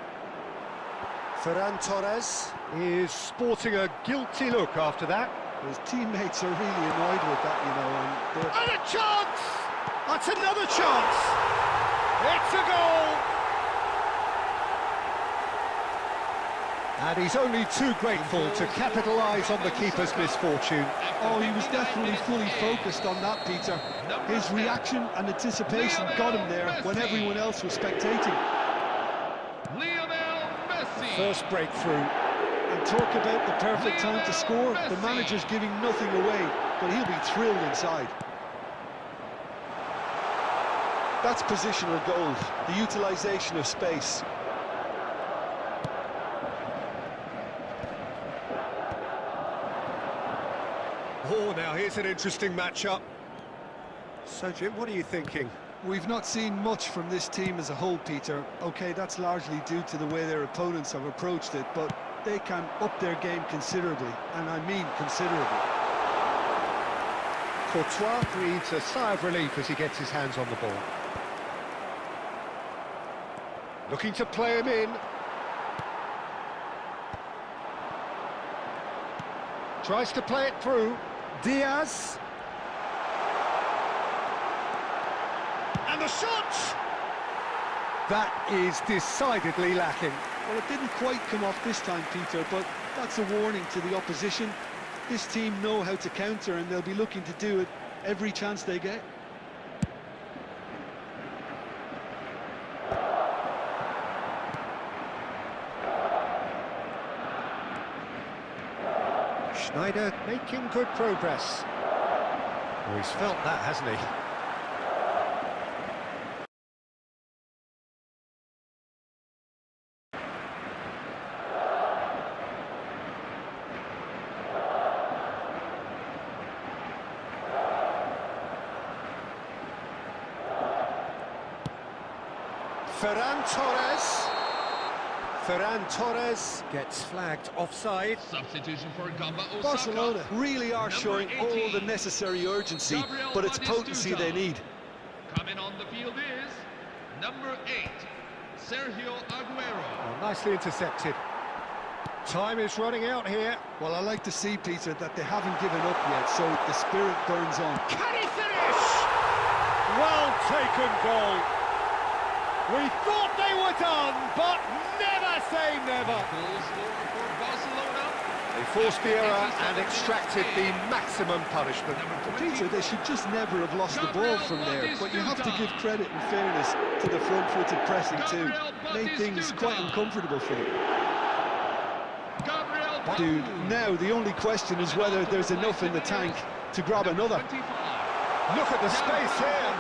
Ferran Torres is sporting a guilty look after that. His teammates are really annoyed with that, you know, And a chance! That's another chance! It's a goal! And he's only too grateful to capitalise on the keeper's misfortune. Oh, he was definitely fully focused on that, Peter. His reaction and anticipation got him there when everyone else was spectating. Lionel Messi. First breakthrough. And talk about the perfect time to score. The manager's giving nothing away, but he'll be thrilled inside. That's positional goal, the utilisation of space. Oh, now here's an interesting matchup. So, Jim, what are you thinking? We've not seen much from this team as a whole, Peter. OK, that's largely due to the way their opponents have approached it, but they can up their game considerably, and I mean considerably. Courtois breathes a sigh of relief as he gets his hands on the ball. Looking to play him in. Tries to play it through. Diaz. And the shot! That is decidedly lacking. Well, it didn't quite come off this time, Peter, but that's a warning to the opposition. This team know how to counter, and they'll be looking to do it every chance they get. Schneider making good progress. Oh, he's felt that, hasn't he? Ferran Torres gets flagged offside. Substitution for Gamba Osaka. Barcelona really are showing all the necessary urgency, but it's potency they need. Coming on the field is number 8, Sergio Aguero. Oh, nicely intercepted. Time is running out here. Well, I like to see, Peter, that they haven't given up yet, so the spirit burns on. Can he finish? Well taken goal. We thought they were done, but never say never. Goal scorer for Barcelona. They forced the error and extracted the maximum punishment. Peter, they should just never have lost the ball from there, but you have to give credit and fairness to the front-footed pressing too. Made things quite uncomfortable for them. Dude, now the only question is whether there's enough in the tank to grab another. Look at the space here.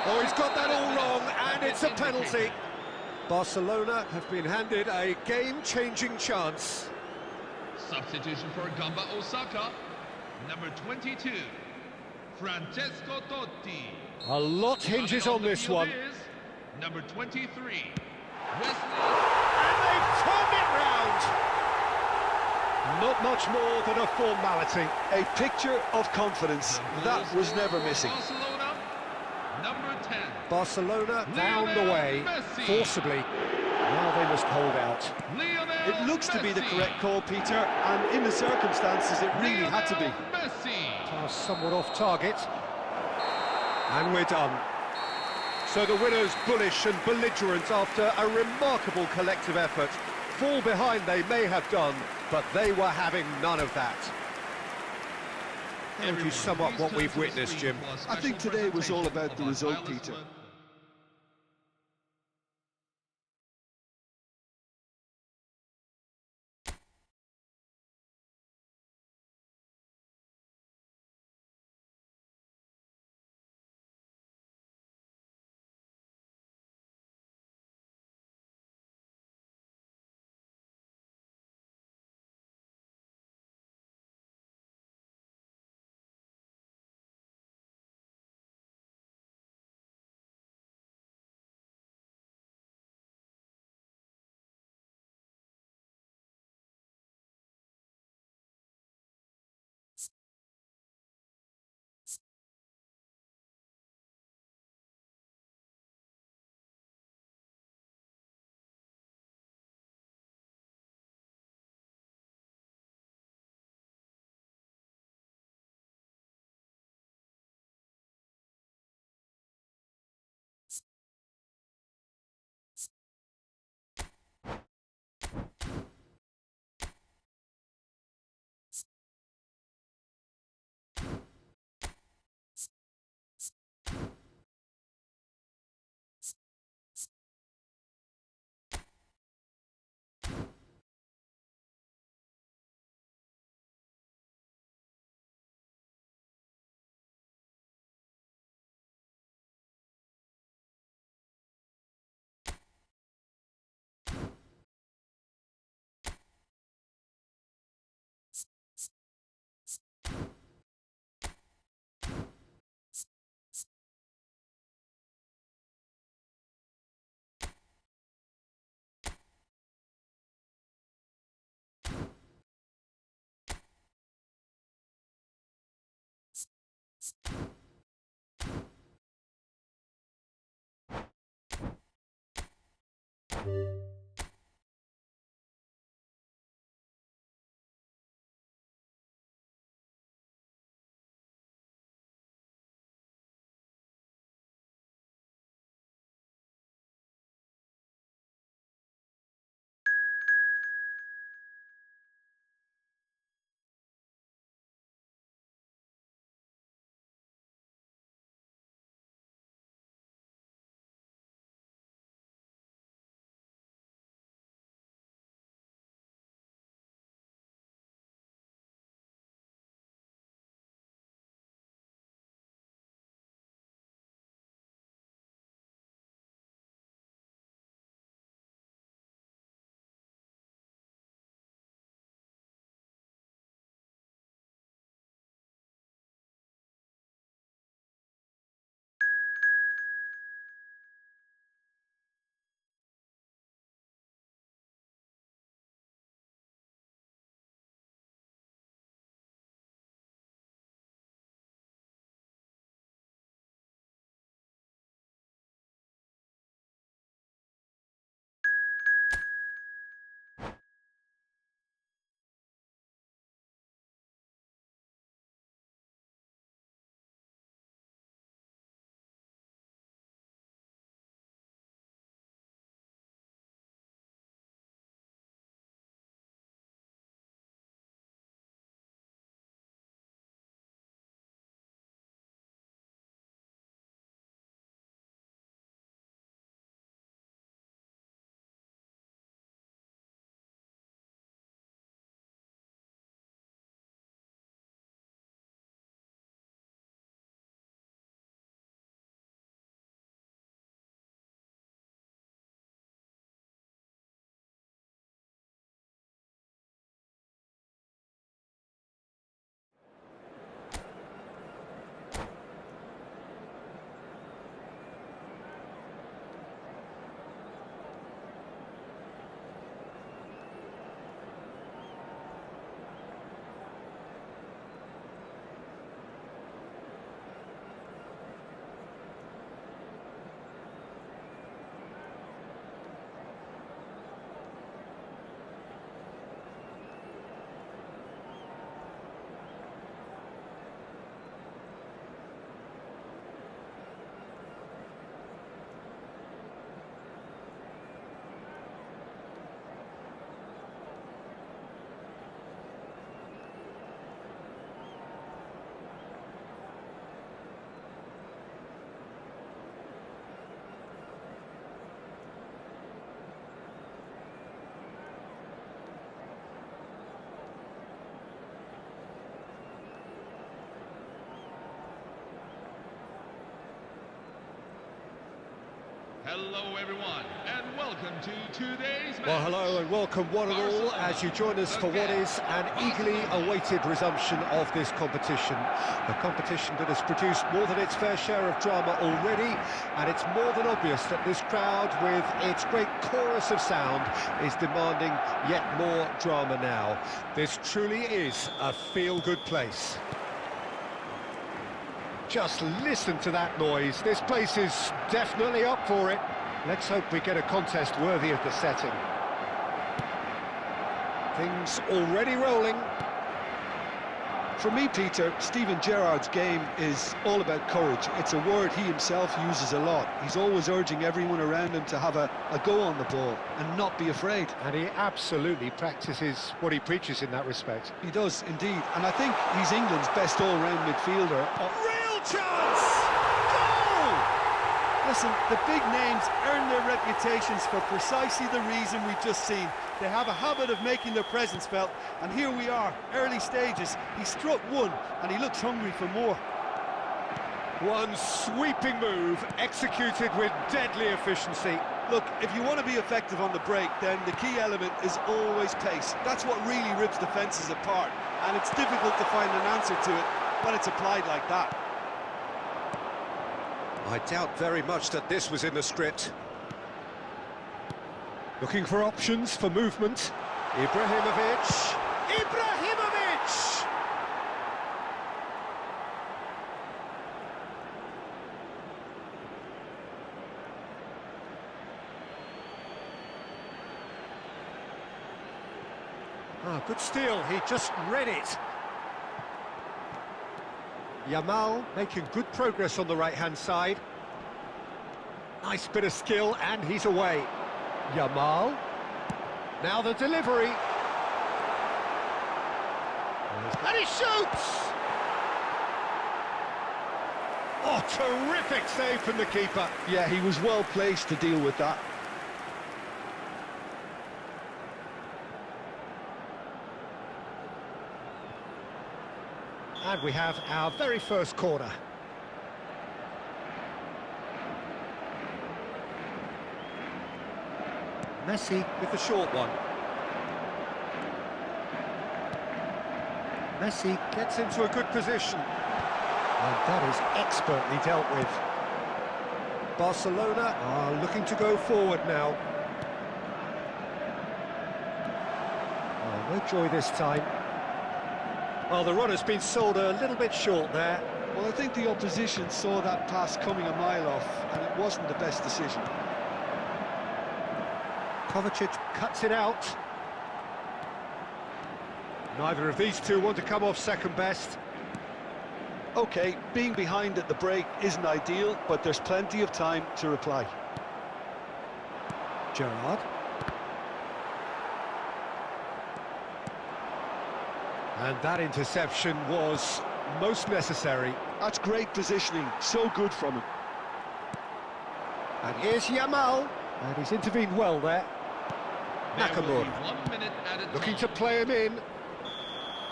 Oh, he's got that all wrong, and it's a penalty. Barcelona have been handed a game-changing chance. Substitution for Gamba Osaka, number 22, Francesco Totti. A lot hinges on this one. Number 23, Wesley. And they've turned it round. Not much more than a formality. A picture of confidence. That was never missing. Barcelona, number 10. Barcelona down the way, forcibly. Now they must hold out. It looks to be the correct call, Peter, and in the circumstances it really had to be. Pass somewhat off target. And we're done. So the winners bullish and belligerent after a remarkable collective effort. Fall behind they may have done, but they were having none of that. How would you sum up what we've witnessed, Jim? I think today was all about the result, Peter. Hello everyone, and welcome to today's match. Well, hello and welcome one and all as you join us for what is an eagerly awaited resumption of this competition. A competition that has produced more than its fair share of drama already, and it's more than obvious that this crowd, with its great chorus of sound, is demanding yet more drama now. This truly is a feel-good place. Just listen to that noise. This place is definitely up for it. Let's hope we get a contest worthy of the setting. Things already rolling. For me, Peter, Steven Gerrard's game is all about courage. It's a word he himself uses a lot. He's always urging everyone around him to have a go on the ball and not be afraid. And he absolutely practices what he preaches in that respect. He does, indeed. And I think he's England's best all-round midfielder. Real chance! Goal! Listen, the big names earn their reputations for precisely the reason we've just seen. They have a habit of making their presence felt, and here we are, early stages. He struck one, and he looks hungry for more. One sweeping move, executed with deadly efficiency. Look, if you want to be effective on the break, then the key element is always pace. That's what really rips defences apart, and it's difficult to find an answer to it when it's applied like that. I doubt very much that this was in the script. Looking for options for movement. Ibrahimovic! Oh, good steal, he just read it. Yamal making good progress on the right-hand side. Nice bit of skill, and he's away. Yamal. Now the delivery. And he shoots! Oh, terrific save from the keeper. Yeah, he was well placed to deal with that. And we have our very first corner. Messi with the short one. Messi gets into a good position. And that is expertly dealt with. Barcelona are looking to go forward now. Oh, no joy this time. Well, the run has been sold a little bit short there. Well, I think the opposition saw that pass coming a mile off, and it wasn't the best decision. Kovacic cuts it out. Neither of these two want to come off second best. OK, being behind at the break isn't ideal, but there's plenty of time to reply. Gerrard. And that interception was most necessary. That's great positioning, so good from him. And here's Yamal, and he's intervened well there. Nakamura, looking to play him in.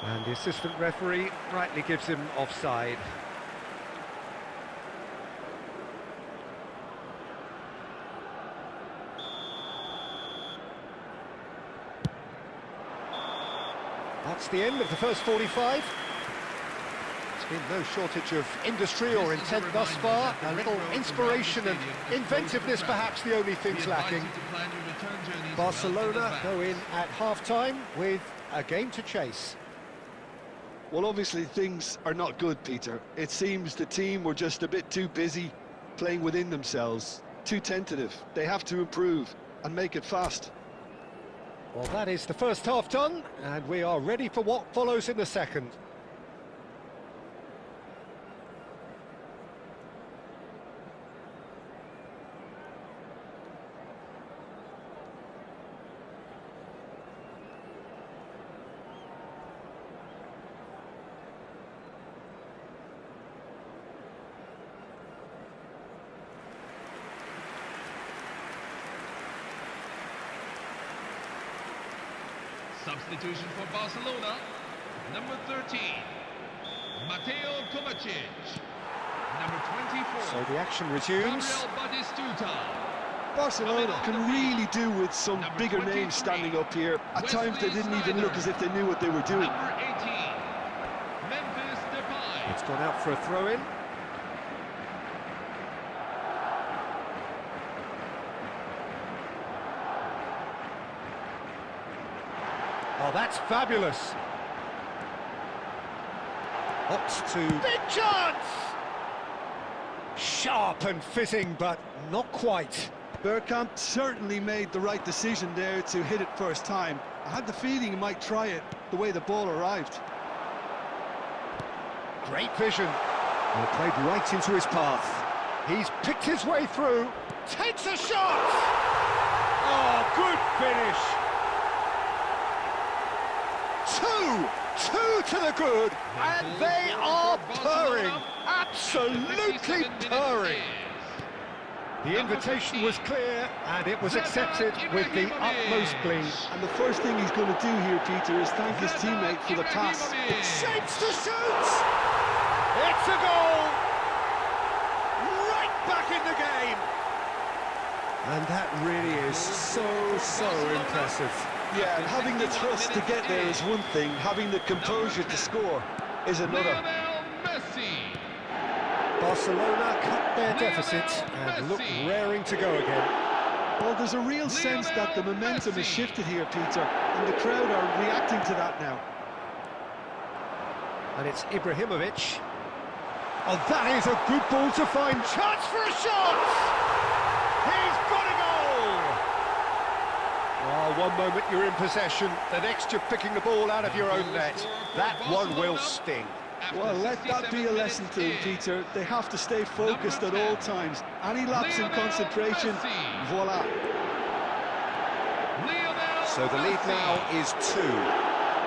And the assistant referee rightly gives him offside. That's the end of the first 45. There's been no shortage of industry or intent thus far. A little inspiration and inventiveness perhaps the only things lacking. Barcelona go in at half-time with a game to chase. Well, obviously things are not good, Peter. It seems the team were just a bit too busy playing within themselves, too tentative. They have to improve and make it fast. Well, that is the first half done, and we are ready for what follows in the second. Substitution for Barcelona, number 13, Mateo Kovacic, number 24. So the action resumes. Gabriel Batistuta. Barcelona can really do with some bigger names standing up here. At times they didn't even look as if they knew what they were doing. Number 18, Memphis Depay. It's gone out for a throw-in. Oh, that's fabulous. Hops to... Big chance! Sharp and fitting, but not quite. Bergkamp certainly made the right decision there to hit it first time. I had the feeling he might try it the way the ball arrived. Great vision. Well, played right into his path. He's picked his way through. Takes a shot! Oh, good finish. Two to the good, and they are purring, absolutely purring. The invitation was clear, and it was accepted with the utmost glee. And the first thing he's going to do here, Peter, is thank his teammate for the pass. Shapes to shoot! It's a goal! Right back in the game! And that really is so impressive. Yeah, and having the trust to get there is one thing, having the composure to score is another. Barcelona cut their deficit and look raring to go again. Well, there's a real sense that the momentum has shifted here, Peter, and the crowd are reacting to that now. And it's Ibrahimovic. Oh, that is a good ball to find. Chance for a shot! He's got a goal! Oh, Well, one moment you're in possession, the next you're picking the ball out of your own net. That one will sting. Well, let that be a lesson to them, Peter. They have to stay focused at all times. Any lapse in concentration, voila. So the lead now is 2.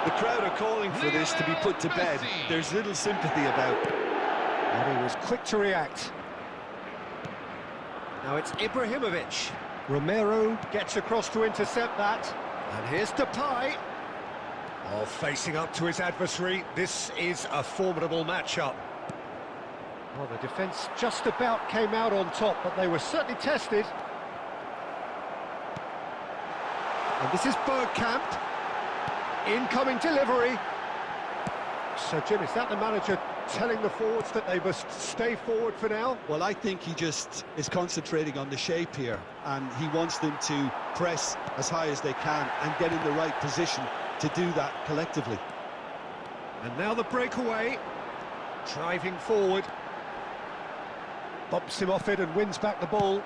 The crowd are calling for this to be put to bed. There's little sympathy about. And he was quick to react. Now it's Ibrahimovic. Romero gets across to intercept that. And here's Depay. Oh, facing up to his adversary. This is a formidable matchup. Well, the defence just about came out on top, but they were certainly tested. And this is Bergkamp. Incoming delivery. So, Jim, is that the manager telling the forwards that they must stay forward for now? Well, I think he just is concentrating on the shape here, and he wants them to press as high as they can and get in the right position to do that collectively. And now the breakaway. Driving forward. Bumps him off it and wins back the ball.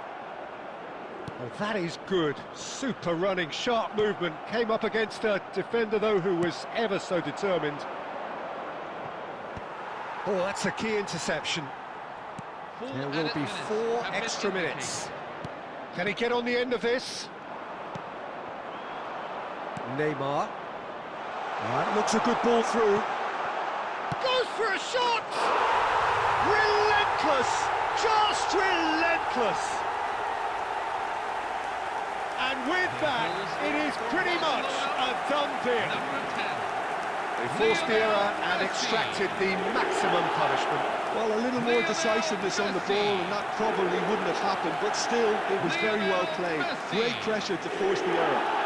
Oh, that is good. Super running, sharp movement. Came up against a defender, though, who was ever so determined. Oh, that's a key interception. There will be 4 extra minutes. Can he get on the end of this? Neymar. That looks a good ball through. Goes for a shot! Relentless! Just relentless! And with that, it is pretty much a done deal. They forced the error and extracted the maximum punishment. Well, a little more decisiveness on the ball and that probably wouldn't have happened, but still, it was very well played. Great pressure to force the error.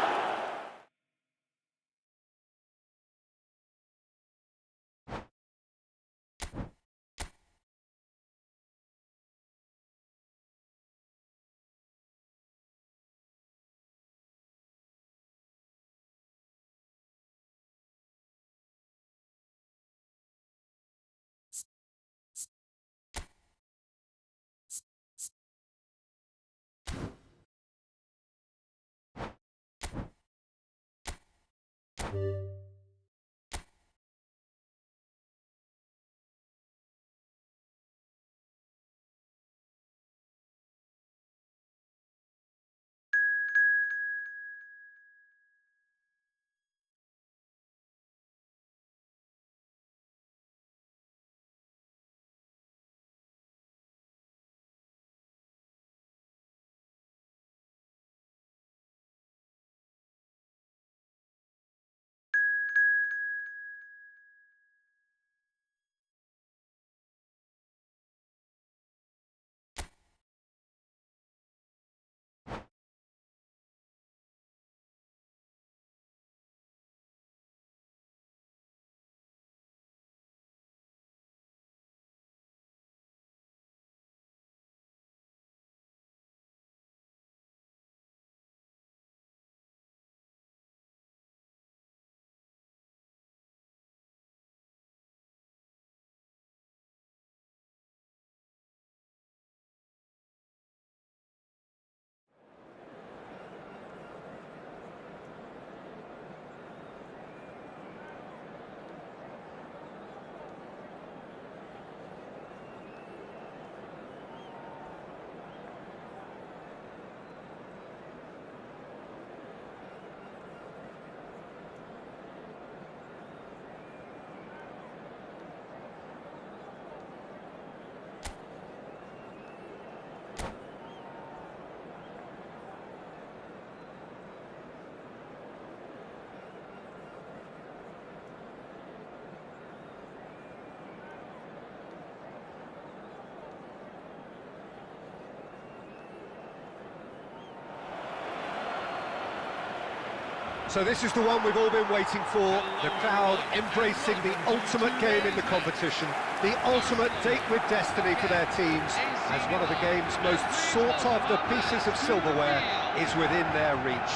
So this is the one we've all been waiting for, the crowd embracing the ultimate game in the competition, the ultimate date with destiny for their teams, as one of the game's most sought-after pieces of silverware is within their reach.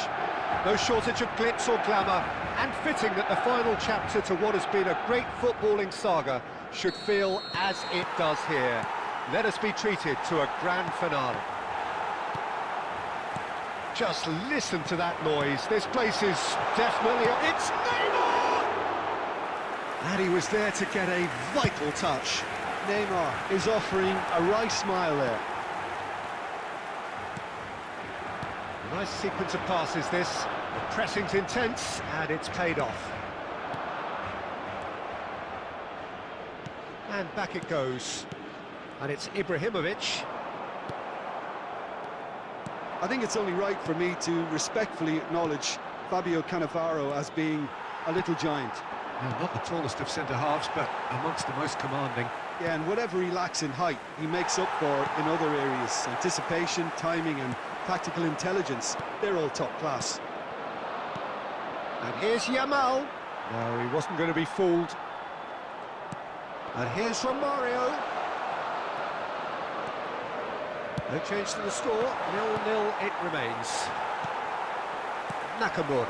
No shortage of glitz or glamour, and fitting that the final chapter to what has been a great footballing saga should feel as it does here. Let us be treated to a grand finale. Just listen to that noise. This place is definitely... It's Neymar! And he was there to get a vital touch. Neymar is offering a right smile there. Nice sequence of passes, this. The pressing's intense, and it's paid off. And back it goes. And it's Ibrahimovic. I think it's only right for me to respectfully acknowledge Fabio Cannavaro as being a little giant. Well, not the tallest of centre-halves, but amongst the most commanding. Yeah, and whatever he lacks in height, he makes up for in other areas. Anticipation, timing and tactical intelligence, they're all top class. And here's Yamal. No, he wasn't going to be fooled. And here's Romario. No change to the score, 0-0 it remains. Nakamura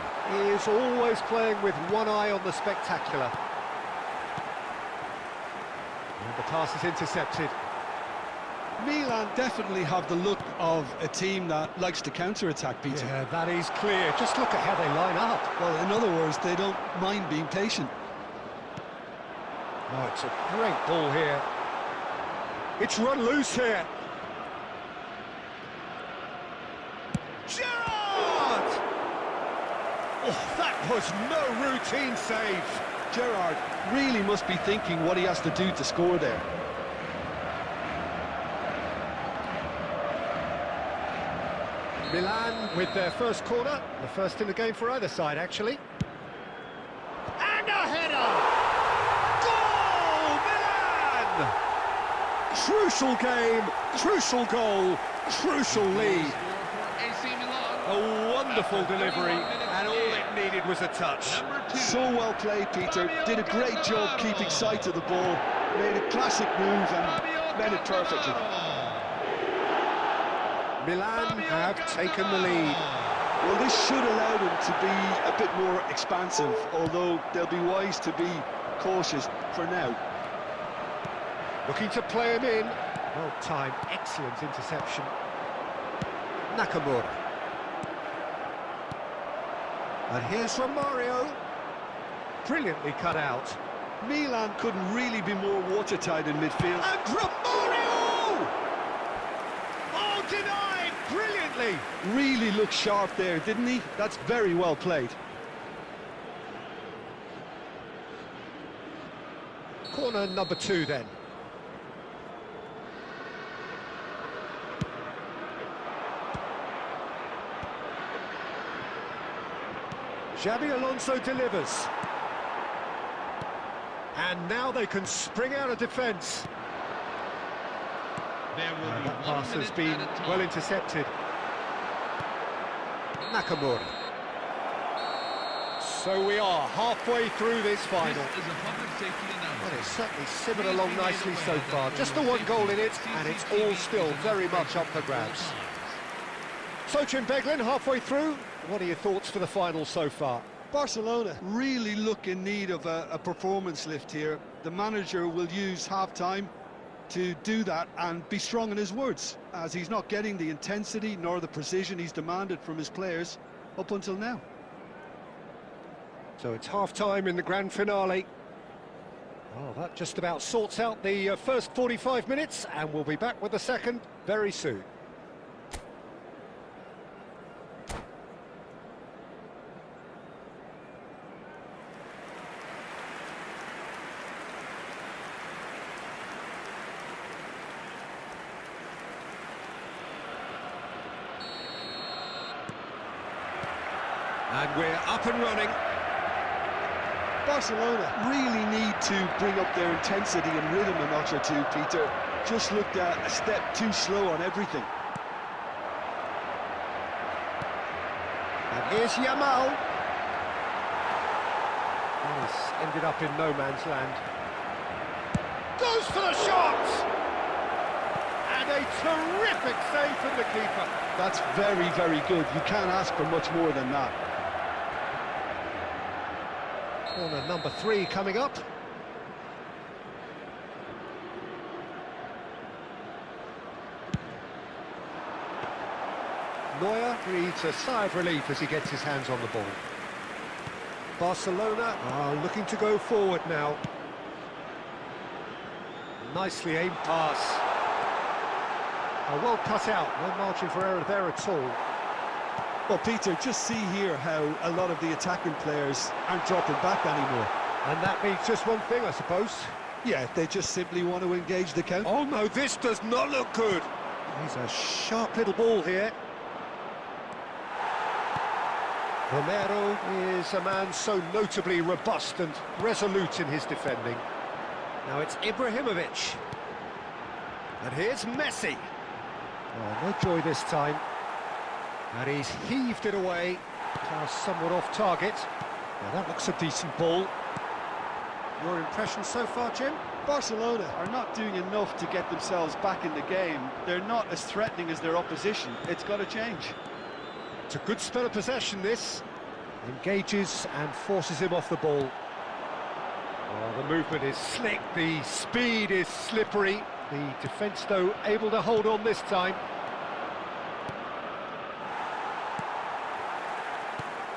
is always playing with one eye on the spectacular. And the pass is intercepted. Milan definitely have the look of a team that likes to counter-attack, Peter. Yeah, that is clear. Just look at how they line up. Well, in other words, they don't mind being patient. Oh, it's a great ball here. It's run loose here. Gerrard! Oh, that was no routine save. Gerrard really must be thinking what he has to do to score there. Milan with their first corner, the first in the game for either side, actually. And a header! Goal, Milan! Crucial game, crucial goal, crucial lead. A wonderful delivery, and all it needed was a touch. So well played, Peter. Did a great job keeping sight of the ball. Made a classic move and made it perfectly. Milan have taken the lead. Well, this should allow them to be a bit more expansive, although they'll be wise to be cautious for now. Looking to play him in. Well timed, excellent interception. Nakamura. And here's Romario. Brilliantly cut out. Milan couldn't really be more watertight in midfield. And Romario! Oh, denied brilliantly. Really looked sharp there, didn't he? That's very well played. Corner number 2 then. Xabi Alonso delivers. And now they can spring out of defence. That pass has been well intercepted. Nakamura. So we are halfway through this final. Well, it's certainly simmered along nicely so far. Just the one goal in it, and it's all still very much up for grabs. Sochin Beglin, halfway through. What are your thoughts for the final so far? Barcelona really look in need of a performance lift here. The manager will use half-time to do that and be strong in his words, as he's not getting the intensity nor the precision he's demanded from his players up until now. So it's half-time in the grand finale. Oh, that just about sorts out the first 45 minutes, and we'll be back with the second very soon. And we're up and running. Barcelona really need to bring up their intensity and rhythm a notch or two, Peter. Just looked a step too slow on everything. And here's Yamal. He's ended up in no man's land. Goes for the shot! And a terrific save from the keeper. That's very, very good. You can't ask for much more than that. Corner number 3 coming up. Neuer breathes a sigh of relief as he gets his hands on the ball. Barcelona are looking to go forward now. Nicely aimed pass. Well cut out, no margin for error there at all. Well, Peter, just see here how a lot of the attacking players aren't dropping back anymore. And that means just one thing, I suppose. Yeah, they just simply want to engage the counter. Oh no, this does not look good. He's a sharp little ball here. Romero is a man so notably robust and resolute in his defending. Now it's Ibrahimovic. And here's Messi. Oh, no joy this time. And he's heaved it away. Now somewhat off target. Now that looks a decent ball. Your impression so far, Jim? Barcelona are not doing enough to get themselves back in the game. They're not as threatening as their opposition. It's got to change. It's a good spell of possession, this. Engages and forces him off the ball. Oh, the movement is slick, the speed is slippery. The defence, though, able to hold on this time.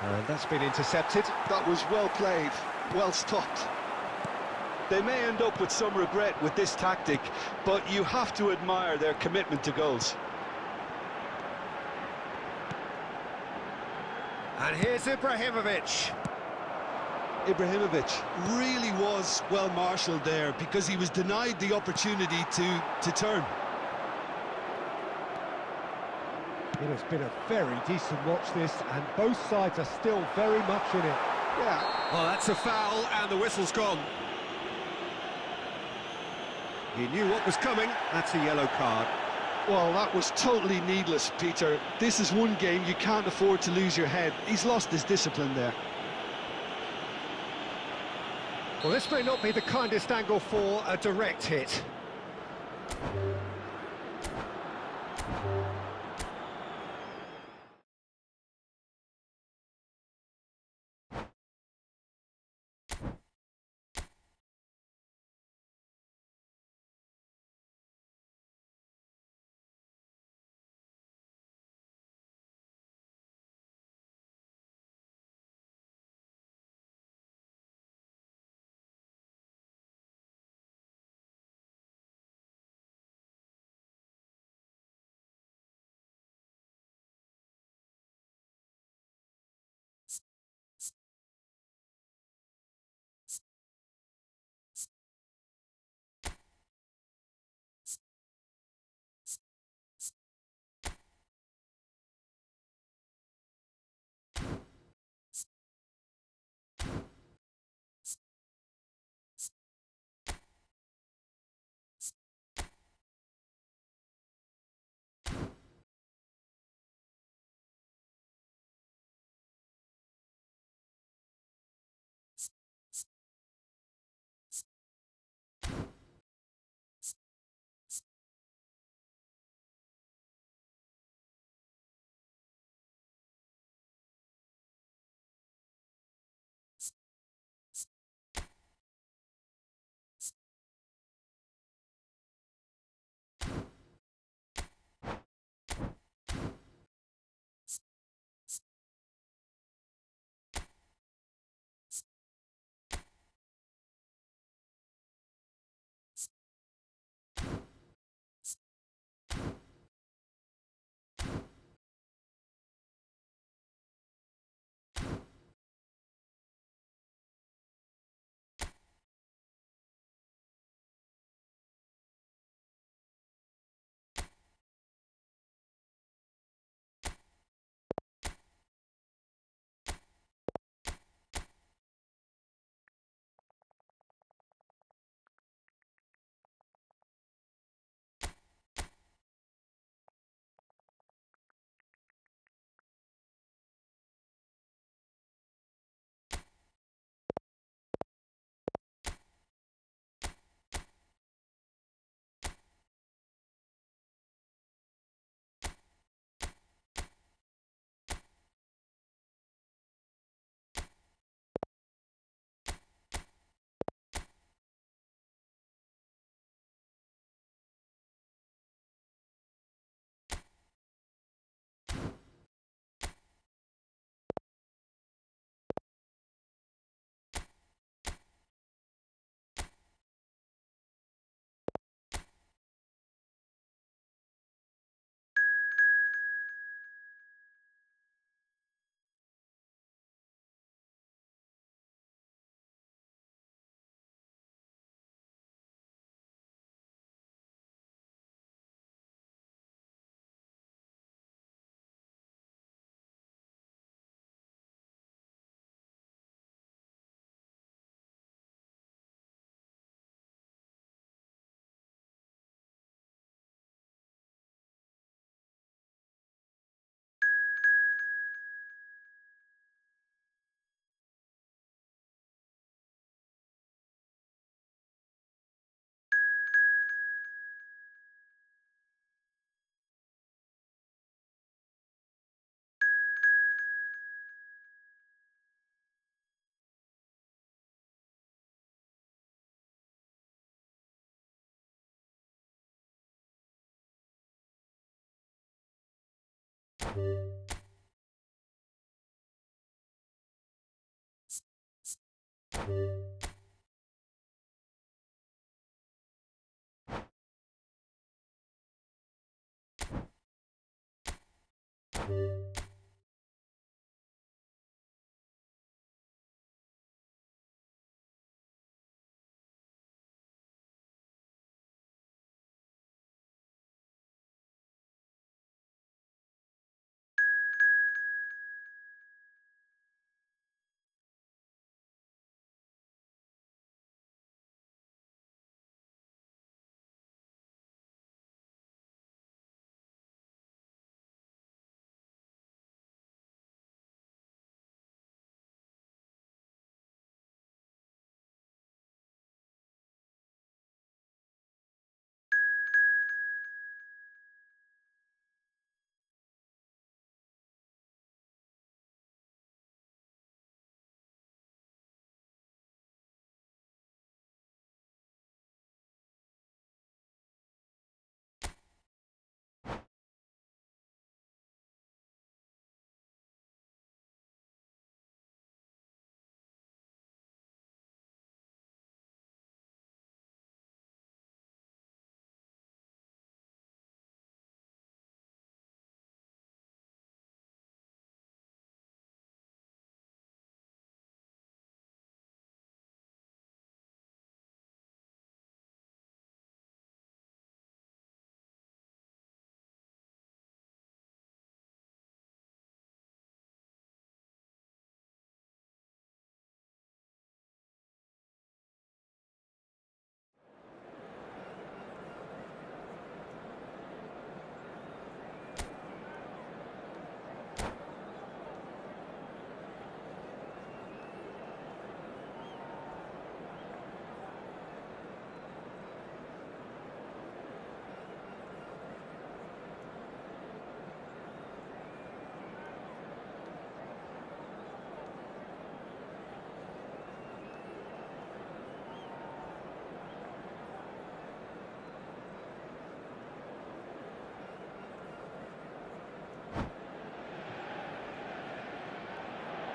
And that's been intercepted. That was well played, well stopped. They may end up with some regret with this tactic, but you have to admire their commitment to goals. And here's Ibrahimovic. Ibrahimovic really was well marshalled there because he was denied the opportunity to turn. It has been a very decent watch, this, and both sides are still very much in it. Yeah. Well, that's a foul, and the whistle's gone. He knew what was coming. That's a yellow card. Well, that was totally needless, Peter. This is one game you can't afford to lose your head. He's lost his discipline there. Well, this may not be the kindest angle for a direct hit.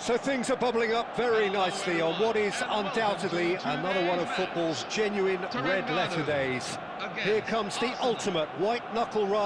So things are bubbling up very nicely on what is undoubtedly another one of football's genuine red-letter days. Here comes the ultimate white-knuckle ride.